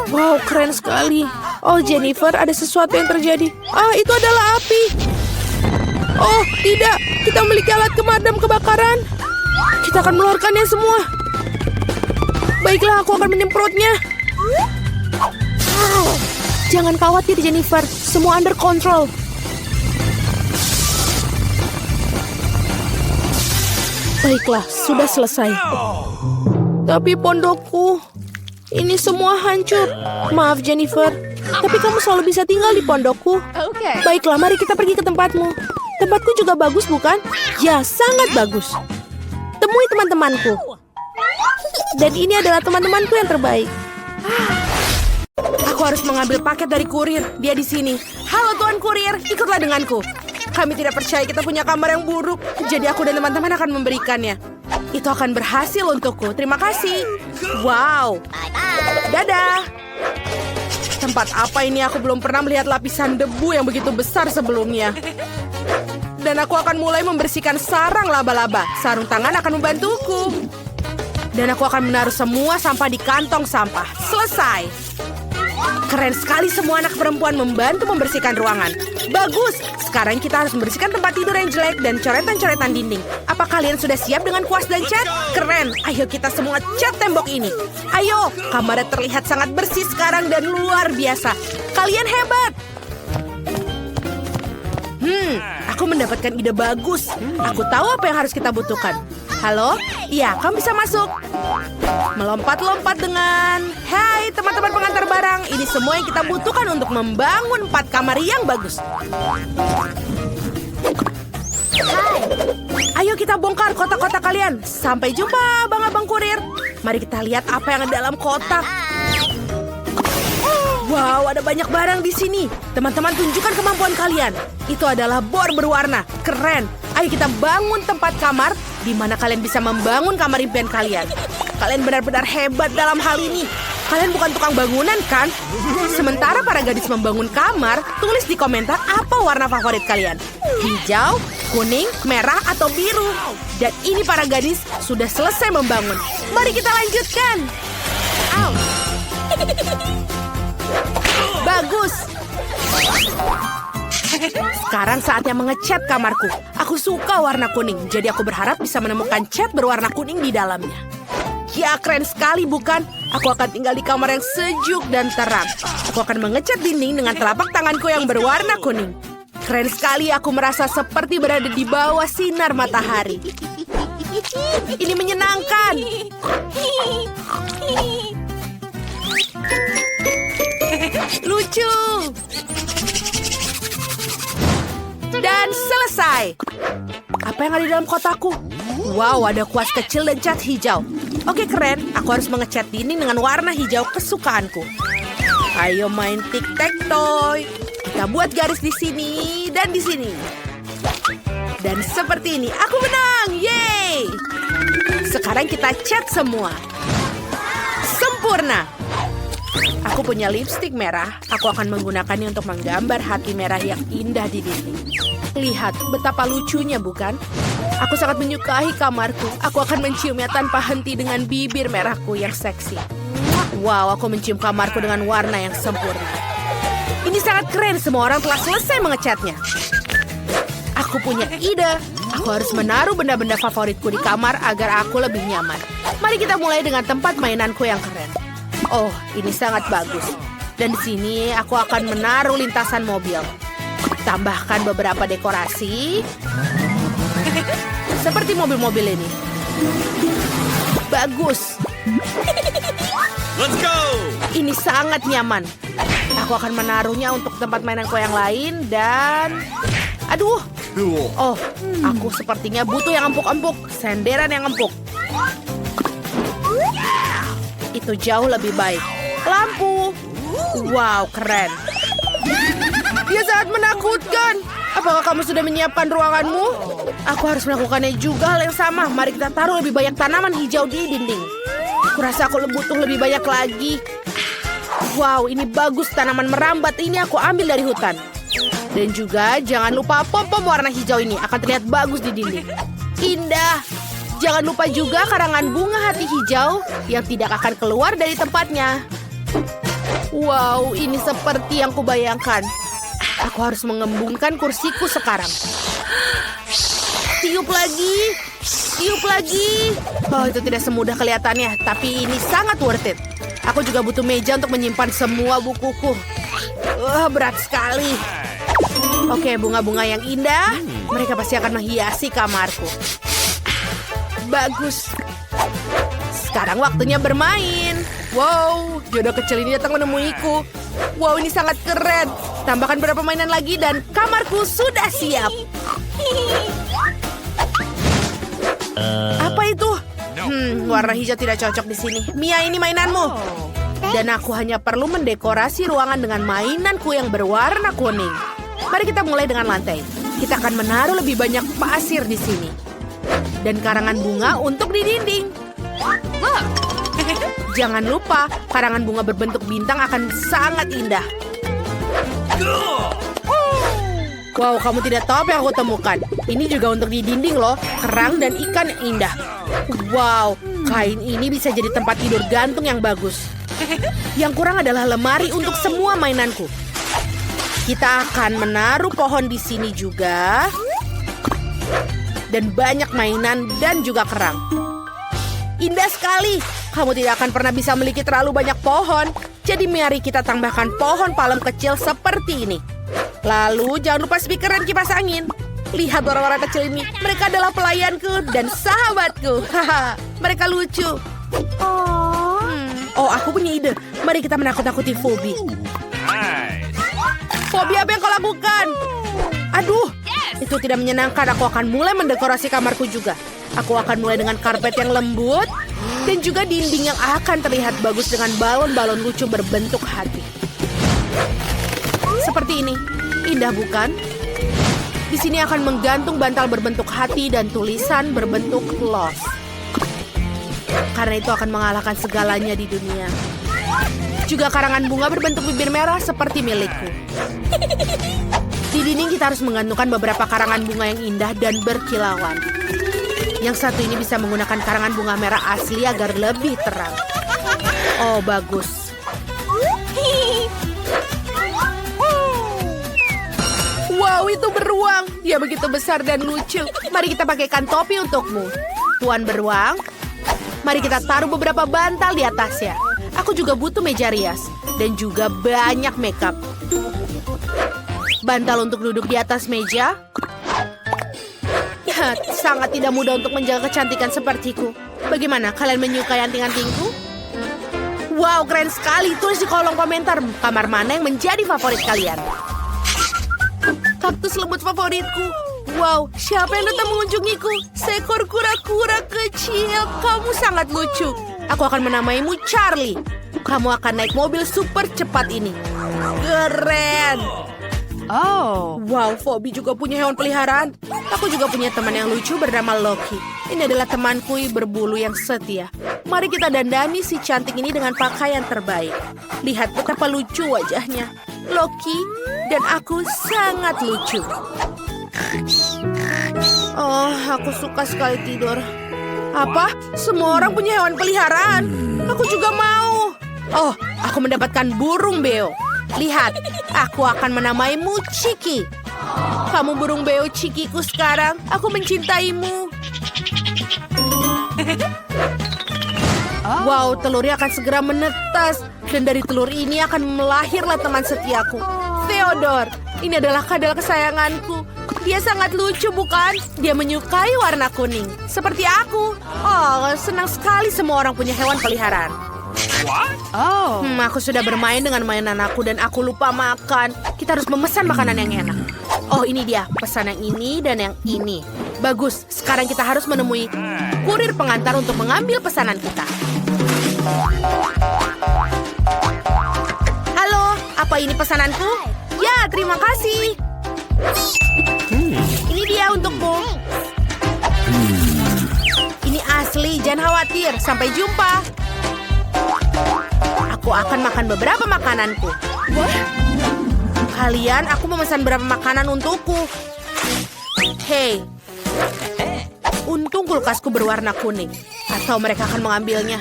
Speaker 2: Wow, keren sekali. Oh, Jennifer, ada sesuatu yang terjadi. Ah, itu adalah api. Oh, tidak. Kita memiliki alat pemadam kebakaran. Kita akan mengeluarkannya semua. Baiklah, aku akan menyemprotnya. Jangan khawatir, Jennifer. Semua under control. Baiklah, sudah selesai. Tapi pondokku, ini semua hancur. Maaf, Jennifer. Tapi kamu selalu bisa tinggal di pondokku. Baiklah, mari kita pergi ke tempatmu. Tempatku juga bagus, bukan? Ya, sangat bagus. Temui teman-temanku. Dan ini adalah teman-temanku yang terbaik. Aku harus mengambil paket dari kurir. Dia di sini. Halo, Tuan Kurir. Ikutlah denganku. Kami tidak percaya kita punya kamar yang buruk. Jadi aku dan teman-teman akan memberikannya. Itu akan berhasil untukku. Terima kasih. Wow. Dadah. Tempat apa ini? Aku belum pernah melihat lapisan debu yang begitu besar sebelumnya. Dan aku akan mulai membersihkan sarang laba-laba. Sarung tangan akan membantuku. Dan aku akan menaruh semua sampah di kantong sampah. Selesai. Keren sekali semua anak perempuan membantu membersihkan ruangan. Bagus. Sekarang kita harus membersihkan tempat tidur yang jelek dan coretan-coretan dinding. Apa kalian sudah siap dengan kuas dan cat? Keren. Ayo kita semua cat tembok ini. Ayo. Kamarnya terlihat sangat bersih sekarang dan luar biasa. Kalian hebat. Aku mendapatkan ide bagus. Aku tahu apa yang harus kita butuhkan. Halo? Iya, kamu bisa masuk. Melompat-lompat dengan... Hai, teman-teman pengantar barang. Ini semua yang kita butuhkan untuk membangun 4 kamar yang bagus. Ayo kita bongkar kotak-kotak kalian. Sampai jumpa, abang-abang kurir. Mari kita lihat apa yang ada dalam kotak. Wow, ada banyak barang di sini. Teman-teman, tunjukkan kemampuan kalian. Itu adalah bor berwarna. Keren. Ayo kita bangun tempat kamar di mana kalian bisa membangun kamar impian kalian. Kalian benar-benar hebat dalam hal ini. Kalian bukan tukang bangunan, kan? Sementara para gadis membangun kamar, tulis di komentar apa warna favorit kalian. Hijau, kuning, merah, atau biru. Dan ini para gadis sudah selesai membangun. Mari kita lanjutkan. Bagus. Sekarang saatnya mengecat kamarku. Aku suka warna kuning, jadi aku berharap bisa menemukan cat berwarna kuning di dalamnya. Ya, keren sekali bukan? Aku akan tinggal di kamar yang sejuk dan terang. Aku akan mengecat dinding dengan telapak tanganku yang berwarna kuning. Keren sekali, aku merasa seperti berada di bawah sinar matahari. Ini menyenangkan. Lucu. Dan selesai. Apa yang ada di dalam kotakku? Wow, ada kuas kecil dan cat hijau. Oke, keren. Aku harus mengecat dinding dengan warna hijau kesukaanku. Ayo main tic-tac-toe. Kita buat garis di sini dan di sini. Dan seperti ini, aku menang. Yeay! Sekarang kita cat semua. Sempurna. Aku punya lipstik merah. Aku akan menggunakannya untuk menggambar hati merah yang indah di dinding. Lihat betapa lucunya, bukan? Aku sangat menyukai kamarku. Aku akan menciumnya tanpa henti dengan bibir merahku yang seksi. Wow, aku mencium kamarku dengan warna yang sempurna. Ini sangat keren. Semua orang telah selesai mengecatnya. Aku punya ide. Aku harus menaruh benda-benda favoritku di kamar agar aku lebih nyaman. Mari kita mulai dengan tempat mainanku yang keren. Oh, ini sangat bagus. Dan di sini aku akan menaruh lintasan mobil. Tambahkan beberapa dekorasi. Seperti mobil-mobil ini. Bagus.
Speaker 3: Let's go!
Speaker 2: Ini sangat nyaman. Aku akan menaruhnya untuk tempat mainanku yang lain dan... Aduh.
Speaker 3: Cool.
Speaker 2: Oh, aku sepertinya butuh yang empuk-empuk. Senderan yang empuk. Itu jauh lebih baik. Lampu. Wow, keren. Dia sangat menakutkan. Apakah kamu sudah menyiapkan ruanganmu? Aku harus melakukannya juga hal yang sama. Mari kita taruh lebih banyak tanaman hijau di dinding. Kurasa aku butuh lebih banyak lagi. Wow, ini bagus, tanaman merambat. Ini aku ambil dari hutan. Dan juga jangan lupa pom-pom warna hijau ini akan terlihat bagus di dinding. Indah. Jangan lupa juga karangan bunga hati hijau yang tidak akan keluar dari tempatnya. Wow, ini seperti yang kubayangkan. Aku harus mengembungkan kursiku sekarang. Tiup lagi. Tiup lagi. Oh, itu tidak semudah kelihatannya, tapi ini sangat worth it. Aku juga butuh meja untuk menyimpan semua bukuku. Berat sekali. Oke, bunga-bunga yang indah. Mereka pasti akan menghiasi kamarku. Bagus. Sekarang waktunya bermain. Wow, jodoh kecil ini datang menemuiku. Wow, ini sangat keren. Tambahkan beberapa mainan lagi dan kamarku sudah siap. Apa itu? Warna hijau tidak cocok di sini. Mia, ini mainanmu. Dan aku hanya perlu mendekorasi ruangan dengan mainanku yang berwarna kuning. Mari kita mulai dengan lantai. Kita akan menaruh lebih banyak pasir di sini. Dan karangan bunga untuk di dinding. Jangan lupa, karangan bunga berbentuk bintang akan sangat indah. Wow, kamu tidak tahu apa yang aku temukan. Ini juga untuk di dinding loh. Kerang dan ikan yang indah. Wow, kain ini bisa jadi tempat tidur gantung yang bagus. Yang kurang adalah lemari untuk semua mainanku. Kita akan menaruh pohon di sini juga. Dan banyak mainan dan juga kerang. Indah sekali. Kamu tidak akan pernah bisa memiliki terlalu banyak pohon. Jadi mari kita tambahkan pohon palem kecil seperti ini. Lalu jangan lupa speaker dan kipas angin. Lihat orang-orang kecil ini. Mereka adalah pelayanku dan sahabatku. Mereka lucu. Oh, aku punya ide. Mari kita menakut-nakuti Phoebe. Phoebe, apa yang kau lakukan? Aduh, Itu tidak menyenangkan. Aku akan mulai mendekorasi kamarku juga. Aku akan mulai dengan karpet yang lembut dan juga dinding yang akan terlihat bagus dengan balon-balon lucu berbentuk hati. Seperti ini. Indah bukan? Di sini akan menggantung bantal berbentuk hati dan tulisan berbentuk love. Karena itu akan mengalahkan segalanya di dunia. Juga karangan bunga berbentuk bibir merah seperti milikku. Di dinding kita harus menggantungkan beberapa karangan bunga yang indah dan berkilauan. Yang satu ini bisa menggunakan karangan bunga merah asli agar lebih terang. Oh, bagus. Wow, itu beruang. Dia begitu besar dan lucu. Mari kita pakaikan topi untukmu. Tuan beruang, mari kita taruh beberapa bantal di atasnya. Aku juga butuh meja rias dan juga banyak makeup. Bantal untuk duduk di atas meja. Ya, sangat tidak mudah untuk menjaga kecantikan sepertiku. Bagaimana, kalian menyukai anting-antingku? Wow, keren sekali. Tulis di kolom komentar kamar mana yang menjadi favorit kalian. Kaktus lembut favoritku. Wow, siapa yang datang mengunjungiku? Seekor kura-kura kecil. Kamu sangat lucu. Aku akan menamaimu Charlie. Kamu akan naik mobil super cepat ini. Keren.
Speaker 4: Oh.
Speaker 2: Wow, Phoebe juga punya hewan peliharaan. Aku juga punya teman yang lucu bernama Loki. Ini adalah temanku berbulu yang setia. Mari kita dandani si cantik ini dengan pakaian terbaik. Lihat betapa lucu wajahnya. Loki dan aku sangat lucu. Oh, aku suka sekali tidur. Apa? Semua orang punya hewan peliharaan. Aku juga mau. Oh, aku mendapatkan burung beo. Lihat, aku akan menamaimu Chiki. Kamu burung beo Chikiku sekarang. Aku mencintaimu. Wow, telurnya akan segera menetas. Dan dari telur ini akan melahirlah teman setiaku, Theodore. Ini adalah kadal kesayanganku. Dia sangat lucu, bukan? Dia menyukai warna kuning. Seperti aku. Oh, senang sekali semua orang punya hewan peliharaan.
Speaker 4: Oh.
Speaker 2: Aku sudah bermain dengan mainan aku dan aku lupa makan. Kita harus memesan makanan yang enak. Oh, ini dia. Pesan yang ini dan yang ini. Bagus. Sekarang kita harus menemui kurir pengantar untuk mengambil pesanan kita. Halo, apa ini pesananku? Ya, terima kasih. Ini dia untukmu. Ini asli, jangan khawatir. Sampai jumpa. Aku akan makan beberapa makananku. Kalian, aku memesan beberapa makanan untukku. Hei. Untung kulkasku berwarna kuning. Atau mereka akan mengambilnya.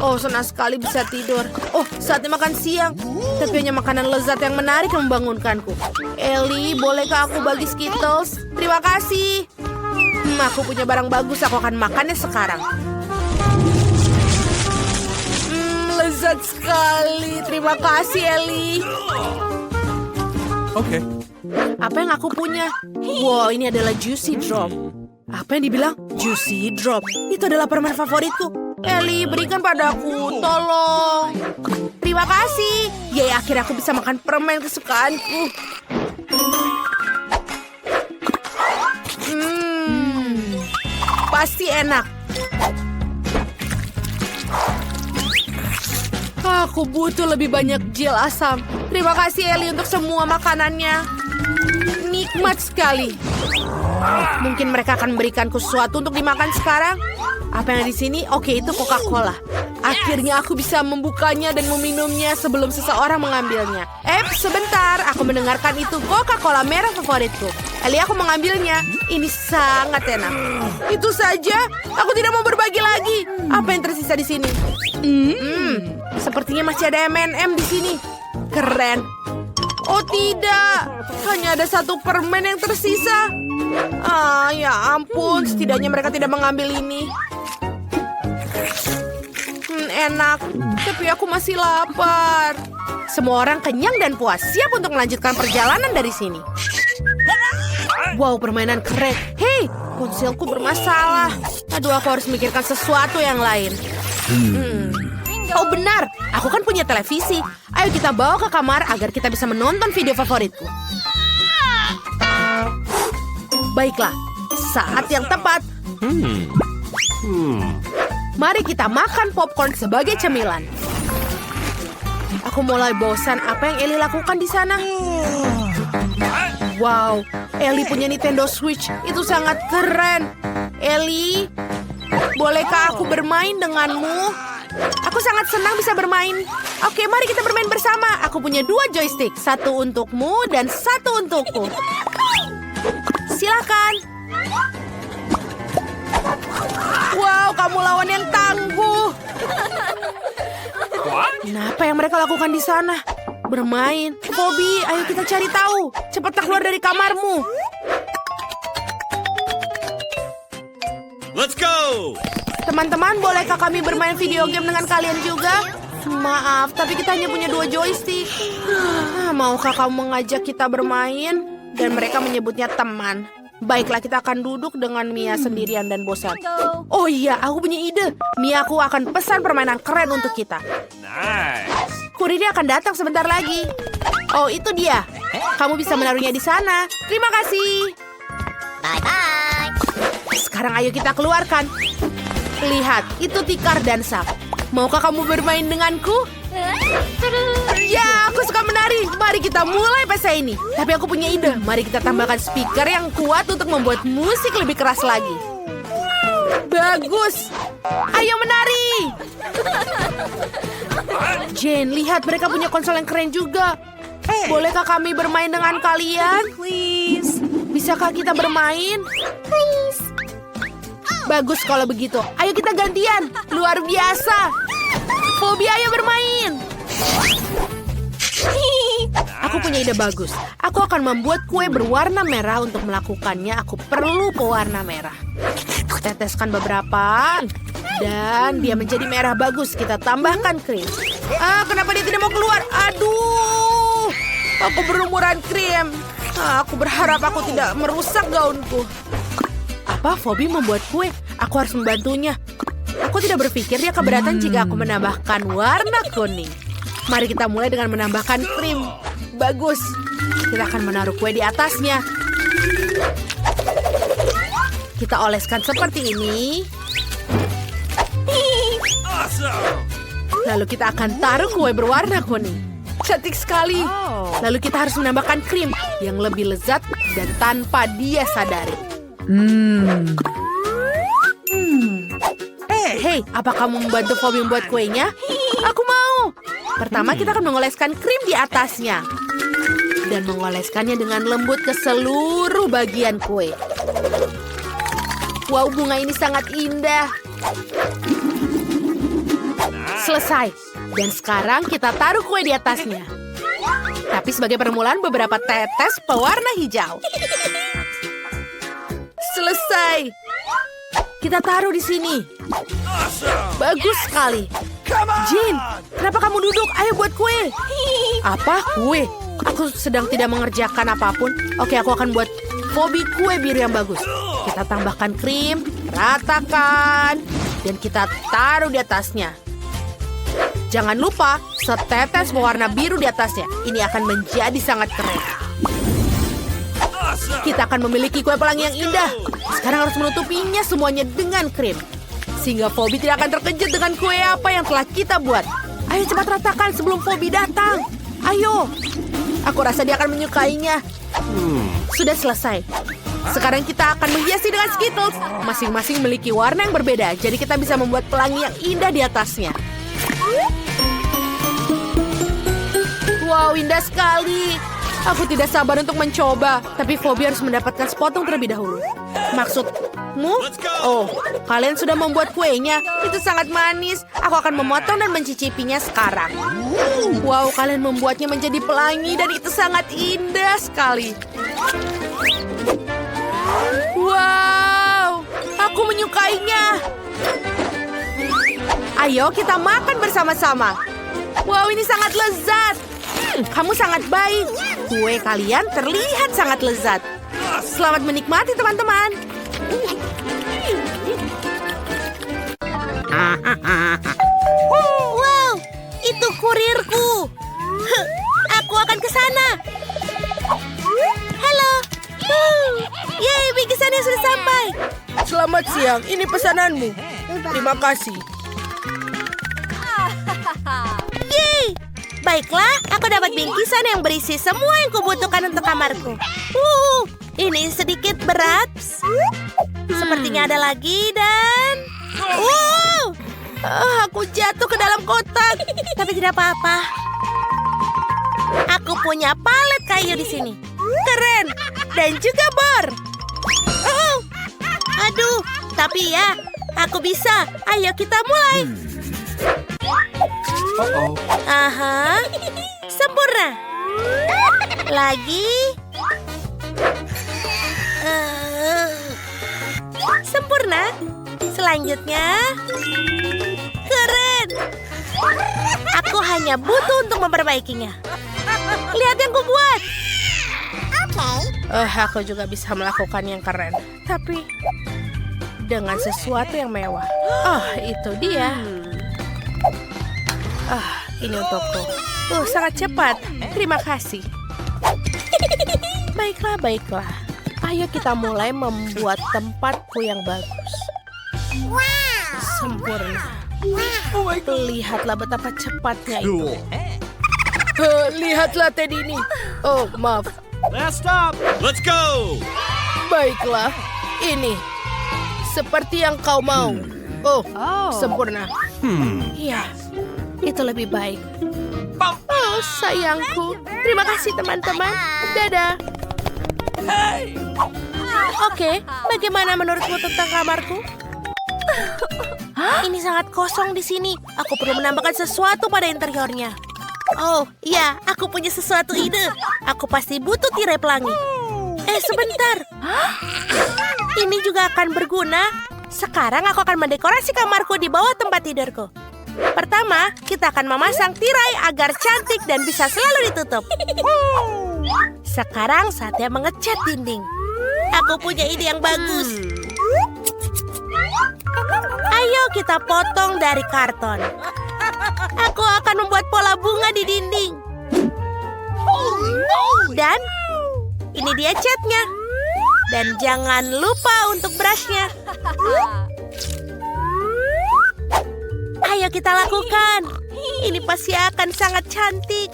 Speaker 2: Oh, senang sekali bisa tidur. Oh, saatnya makan siang. Tapi hanya makanan lezat yang menarik yang membangunkanku. Ellie, bolehkah aku bagi Skittles? Terima kasih. Aku punya barang bagus. Aku akan makannya sekarang. Lezat sekali. Terima kasih, Ellie.
Speaker 3: Okay.
Speaker 2: Apa yang aku punya? Wow, ini adalah Juicy Drop. Apa yang dibilang? Juicy Drop. Itu adalah permen favoritku. Ellie, berikan padaku. Tolong. Terima kasih. Yay, akhirnya aku bisa makan permen kesukaanku. Pasti enak. Aku butuh lebih banyak gel asam. Terima kasih, Ellie, untuk semua makanannya. Nikmat sekali. Mungkin mereka akan memberikanku sesuatu untuk dimakan sekarang. Apa yang di sini? Oke, itu Coca-Cola. Akhirnya aku bisa membukanya dan meminumnya sebelum seseorang mengambilnya. Sebentar. Aku mendengarkan itu Coca-Cola merah favoritku. Ellie, aku mengambilnya. Ini sangat enak. Itu saja. Aku tidak mau berbagi lagi. Apa yang tersisa di sini? Sepertinya masih ada M&M di sini. Keren. Oh tidak. Hanya ada satu permen yang tersisa. Ya ampun. Setidaknya mereka tidak mengambil ini. Enak. Tapi aku masih lapar. Semua orang kenyang dan puas. Siap untuk melanjutkan perjalanan dari sini. Wow, permainan keren. Hei, ponselku bermasalah. Aduh, aku harus mikirkan sesuatu yang lain. Oh benar, aku kan punya televisi. Ayo kita bawa ke kamar agar kita bisa menonton video favoritku. Baiklah, saat yang tepat. Mari kita makan popcorn sebagai cemilan. Aku mulai bosan apa yang Ellie lakukan di sana. Wow, Ellie punya Nintendo Switch. Itu sangat keren. Ellie, bolehkah aku bermain denganmu? Aku sangat senang bisa bermain. Oke, mari kita bermain bersama. Aku punya 2 joystick. 1 untukmu dan 1 untukku. Silakan. Wow, kamu lawan yang tangguh. Kenapa yang mereka lakukan di sana? Bermain. Bobby, ayo kita cari tahu. Cepat keluar dari kamarmu.
Speaker 3: Let's go!
Speaker 2: Teman-teman, bolehkah kami bermain video game dengan kalian juga? Maaf, tapi kita hanya punya 2 joystick. Maukah kamu mengajak kita bermain? Dan mereka menyebutnya teman. Baiklah, kita akan duduk dengan Mia sendirian dan bosan. Oh iya, aku punya ide. Mia, aku akan pesan permainan keren untuk kita.
Speaker 3: Nice!
Speaker 2: Kurirnya akan datang sebentar lagi. Oh, itu dia. Kamu bisa menaruhnya di sana. Terima kasih.
Speaker 1: Bye-bye.
Speaker 2: Sekarang ayo kita keluarkan. Lihat, itu tikar dan sak. Maukah kamu bermain denganku? Ya, aku suka menari. Mari kita mulai pesta ini. Tapi aku punya ide. Mari kita tambahkan speaker yang kuat untuk membuat musik lebih keras lagi. Bagus. Ayo menari. Jane, lihat mereka punya konsol yang keren juga. Bolehkah kami bermain dengan kalian?
Speaker 1: Please.
Speaker 2: Bisakah kita bermain?
Speaker 1: Please.
Speaker 2: Bagus kalau begitu. Ayo kita gantian. Luar biasa. Bobby, ayo bermain. Aku punya ide bagus. Aku akan membuat kue berwarna merah. Untuk melakukannya, aku perlu pewarna merah. Teteskan beberapa. Dan dia menjadi merah bagus. Kita tambahkan krim. Kenapa dia tidak mau keluar? Aduh. Aku berumuran krim. Aku berharap aku tidak merusak gaunku. Apa? Bobby membuat kue. Aku harus membantunya. Aku tidak berpikir dia keberatan jika aku menambahkan warna kuning. Mari kita mulai dengan menambahkan krim. Bagus. Kita akan menaruh kue di atasnya. Kita oleskan seperti ini.
Speaker 3: Awesome!
Speaker 2: Lalu kita akan taruh kue berwarna kuning. Cantik sekali. Lalu kita harus menambahkan krim yang lebih lezat dan tanpa dia sadari. Hei, apa kamu membantu Bobby membuat kuenya? Aku mau. Pertama, kita akan mengoleskan krim di atasnya. Dan mengoleskannya dengan lembut ke seluruh bagian kue. Wow, bunga ini sangat indah. Selesai. Dan sekarang kita taruh kue di atasnya. Tapi sebagai permulaan beberapa tetes pewarna hijau. Selesai. Kita taruh di sini. Bagus sekali. Jane, kenapa kamu duduk? Ayo buat kue. Apa? Kue? Aku sedang tidak mengerjakan apapun. Oke, aku akan buat Bobby kue biru yang bagus. Kita tambahkan krim, ratakan, dan kita taruh di atasnya. Jangan lupa setetes pewarna biru di atasnya. Ini akan menjadi sangat keren. Kita akan memiliki kue pelangi yang indah. Sekarang harus menutupinya semuanya dengan krim. Sehingga Bobby tidak akan terkejut dengan kue apa yang telah kita buat. Ayo cepat ratakan sebelum Bobby datang. Ayo. Aku rasa dia akan menyukainya. Sudah selesai. Sekarang kita akan menghiasi dengan Skittles. Masing-masing memiliki warna yang berbeda. Jadi kita bisa membuat pelangi yang indah di atasnya. Wow, indah sekali. Aku tidak sabar untuk mencoba. Tapi Bobby harus mendapatkan sepotong terlebih dahulu. Maksudmu? Oh, kalian sudah membuat kuenya. Itu sangat manis. Aku akan memotong dan mencicipinya sekarang. Wow, kalian membuatnya menjadi pelangi dan itu sangat indah sekali. Wow, aku menyukainya. Ayo kita makan bersama-sama. Wow, ini sangat lezat. Kamu sangat baik. Kue kalian terlihat sangat lezat. Selamat menikmati, teman-teman.
Speaker 1: Wow, itu kurirku. Aku akan ke sana. Halo, Yeay, bingkisannya sudah sampai.
Speaker 2: Selamat siang, ini pesananmu. Terima kasih.
Speaker 1: Yeay. Baiklah, aku dapat bingkisan yang berisi semua yang kubutuhkan untuk kamarku. Ini sedikit berat. Sepertinya ada lagi dan... aku jatuh ke dalam kotak. Tapi tidak apa-apa. Aku punya palet kayu di sini. Keren. Dan juga bor. Aduh, tapi ya, aku bisa. Ayo kita mulai. Aha, sempurna. Lagi. Sempurna. Selanjutnya. Keren. Aku hanya butuh untuk memperbaikinya. Lihat yang kubuat.
Speaker 2: Aku juga bisa melakukan yang keren. Tapi dengan sesuatu yang mewah. Itu dia. Ini untukku. Sangat cepat. Terima kasih. Baiklah. Ayo kita mulai membuat tempatku yang bagus. Sempurna. Lihatlah betapa cepatnya itu. Lihatlah Teddy ini. Oh, maaf.
Speaker 3: Last stop. Let's go.
Speaker 2: Baiklah. Ini. Seperti yang kau mau. Sempurna. Iya. Itu lebih baik. Oh, sayangku. Terima kasih, teman-teman. Dadah. Oke, bagaimana menurutmu tentang kamarku? Ini sangat kosong di sini. Aku perlu menambahkan sesuatu pada interiornya. Oh, iya, aku punya sesuatu ide. Aku pasti butuh tirai pelangi. Sebentar. Ini juga akan berguna. Sekarang aku akan mendekorasi kamarku di bawah tempat tidurku. Pertama, kita akan memasang tirai agar cantik dan bisa selalu ditutup. Sekarang saatnya mengecat dinding. Aku punya ide yang bagus. Ayo kita potong dari karton. Aku akan membuat pola bunga di dinding. Dan ini dia catnya. Dan jangan lupa untuk brushnya. Ayo kita lakukan. Ini pasti akan sangat cantik.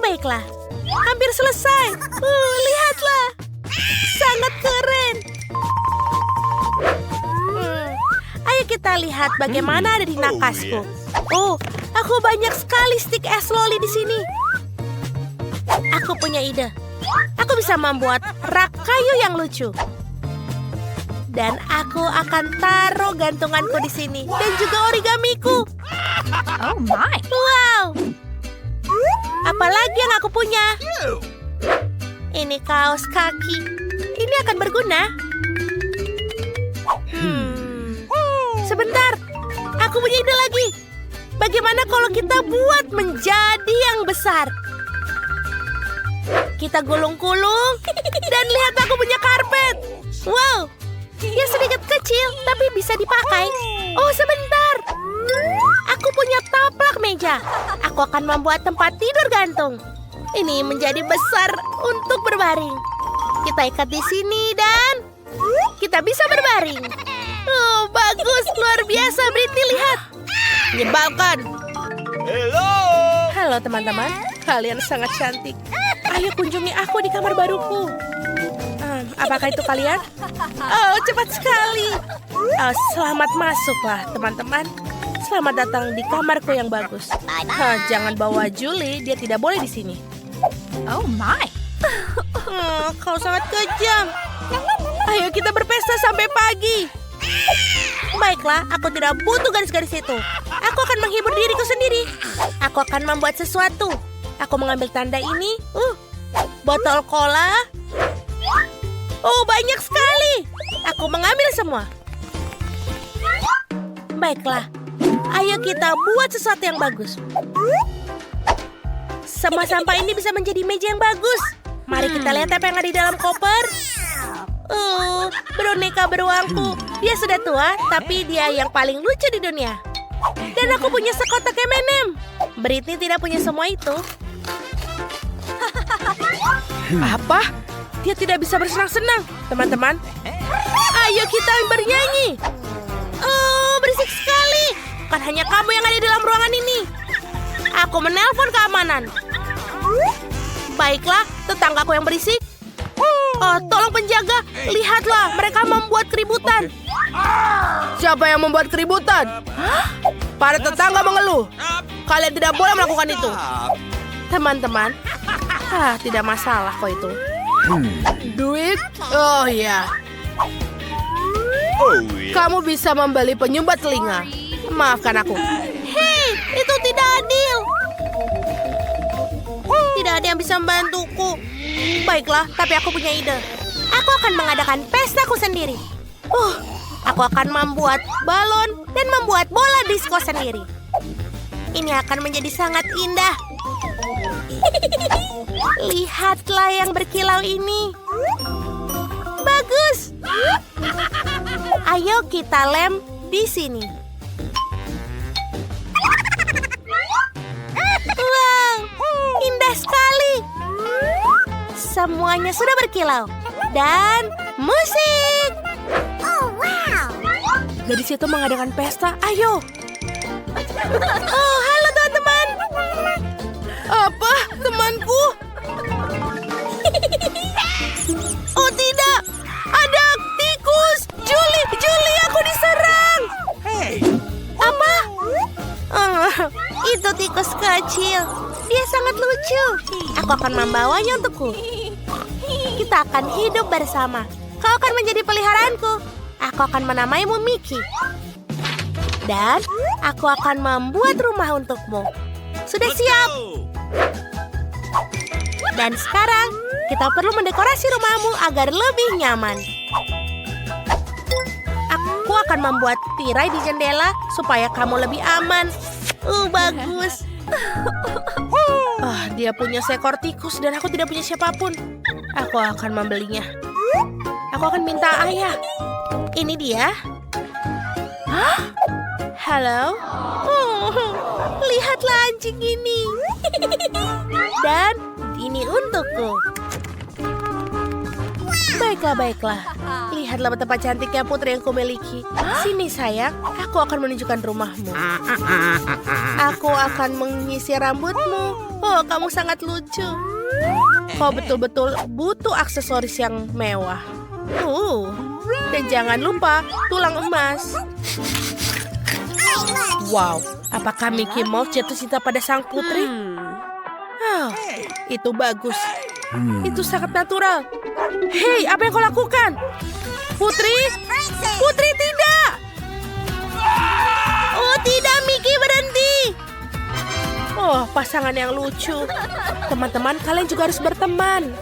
Speaker 2: Baiklah. Hampir selesai. Lihatlah. Sangat keren. Ayo kita lihat bagaimana ada di nakasku. Aku banyak sekali stik es loli di sini. Aku punya ide. Aku bisa membuat rak kayu yang lucu. Dan aku akan taruh gantunganku di sini. Dan juga origamiku.
Speaker 4: Oh my.
Speaker 1: Wow. Apalagi yang aku punya? Ini kaos kaki. Ini akan berguna. Sebentar. Aku punya ide lagi. Bagaimana kalau kita buat menjadi yang besar? Kita gulung-gulung. Dan lihat aku punya karpet. Wow. Dia sedikit kecil, tapi bisa dipakai. Oh, sebentar. Aku punya taplak meja. Aku akan membuat tempat tidur gantung. Ini menjadi besar untuk berbaring. Kita ikat di sini dan kita bisa berbaring. Oh, bagus. Luar biasa, Britney. Lihat. Menyebalkan. Halo, teman-teman. Kalian sangat cantik. Ayo kunjungi aku di kamar baruku. Apakah itu kalian? Oh, cepat sekali. Selamat masuklah, teman-teman. Selamat datang di kamarku yang bagus. Jangan bawa Julie, dia tidak boleh di sini.
Speaker 4: Oh my.
Speaker 1: Kau sangat kejam.
Speaker 2: Ayo kita berpesta sampai pagi.
Speaker 1: Baiklah, aku tidak butuh garis-garis itu. Aku akan menghibur diriku sendiri. Aku akan membuat sesuatu. Aku mengambil tanda ini. Botol cola. Oh, banyak sekali. Aku mengambil semua. Baiklah. Ayo kita buat sesuatu yang bagus. Semua sampah ini bisa menjadi meja yang bagus. Mari kita lihat apa yang ada di dalam koper. Boneka beruangku. Dia sudah tua, tapi dia yang paling lucu di dunia. Dan aku punya sekotak M&M. Britney tidak punya semua itu.
Speaker 2: Apa? Dia tidak bisa bersenang-senang. Teman-teman, ayo kita bernyanyi.
Speaker 1: Oh, berisik sekali.
Speaker 2: Bukan hanya kamu yang ada di dalam ruangan ini. Aku menelpon keamanan. Baiklah, tetanggaku yang berisik. Oh, tolong penjaga, lihatlah, mereka membuat keributan. Siapa yang membuat keributan? Para tetangga mengeluh. Kalian tidak boleh melakukan itu. Teman-teman, tidak masalah kok itu. Duit? Oh ya,
Speaker 3: Oh, yeah.
Speaker 2: kamu bisa membeli penyumbat telinga. Maafkan aku.
Speaker 1: Hei, itu tidak adil. Tidak ada yang bisa membantuku.
Speaker 2: Baiklah, tapi aku punya ide.
Speaker 1: Aku akan mengadakan pestaku sendiri. Aku akan membuat balon dan membuat bola disko sendiri. Ini akan menjadi sangat indah. Lihatlah yang berkilau ini. Bagus. Ayo kita lem di sini. Wow, indah sekali. Semuanya sudah berkilau. Dan musik. Oh, wow.
Speaker 2: Dari situ mengadakan pesta, ayo.
Speaker 1: Oh, halo teman-teman.
Speaker 2: Apa, temanku?
Speaker 1: Oh tidak, ada tikus. Julie, aku diserang. Apa? Itu tikus kecil. Dia sangat lucu. Aku akan membawanya untukku. Kita akan hidup bersama. Kau akan menjadi peliharaanku. Aku akan menamaimu Mickey. Dan aku akan membuat rumah untukmu. Sudah
Speaker 3: Let's
Speaker 1: siap?
Speaker 3: go.
Speaker 1: Dan sekarang, kita perlu mendekorasi rumahmu agar lebih nyaman. Aku akan membuat tirai di jendela supaya kamu lebih aman. Bagus.
Speaker 2: Dia punya seekor tikus dan aku tidak punya siapapun. Aku akan membelinya. Aku akan minta ayah.
Speaker 1: Ini dia.
Speaker 2: Halo?
Speaker 1: Lihatlah anjing ini. Dan ini untukku.
Speaker 2: Baiklah. Lihatlah betapa cantiknya putri yang kumiliki. Sini sayang, aku akan menunjukkan rumahmu. Aku akan menyisir rambutmu. Oh, kamu sangat lucu. Kau betul-betul butuh aksesoris yang mewah. Dan jangan lupa tulang emas. Wow, apakah Mickey Mouse jatuh cinta pada sang putri? Itu bagus. Itu sangat natural. Hei, apa yang kau lakukan? Putri? Putri, tidak!
Speaker 1: Oh tidak, Mickey, berhenti.
Speaker 2: Oh, pasangan yang lucu. Teman-teman, kalian juga harus berteman.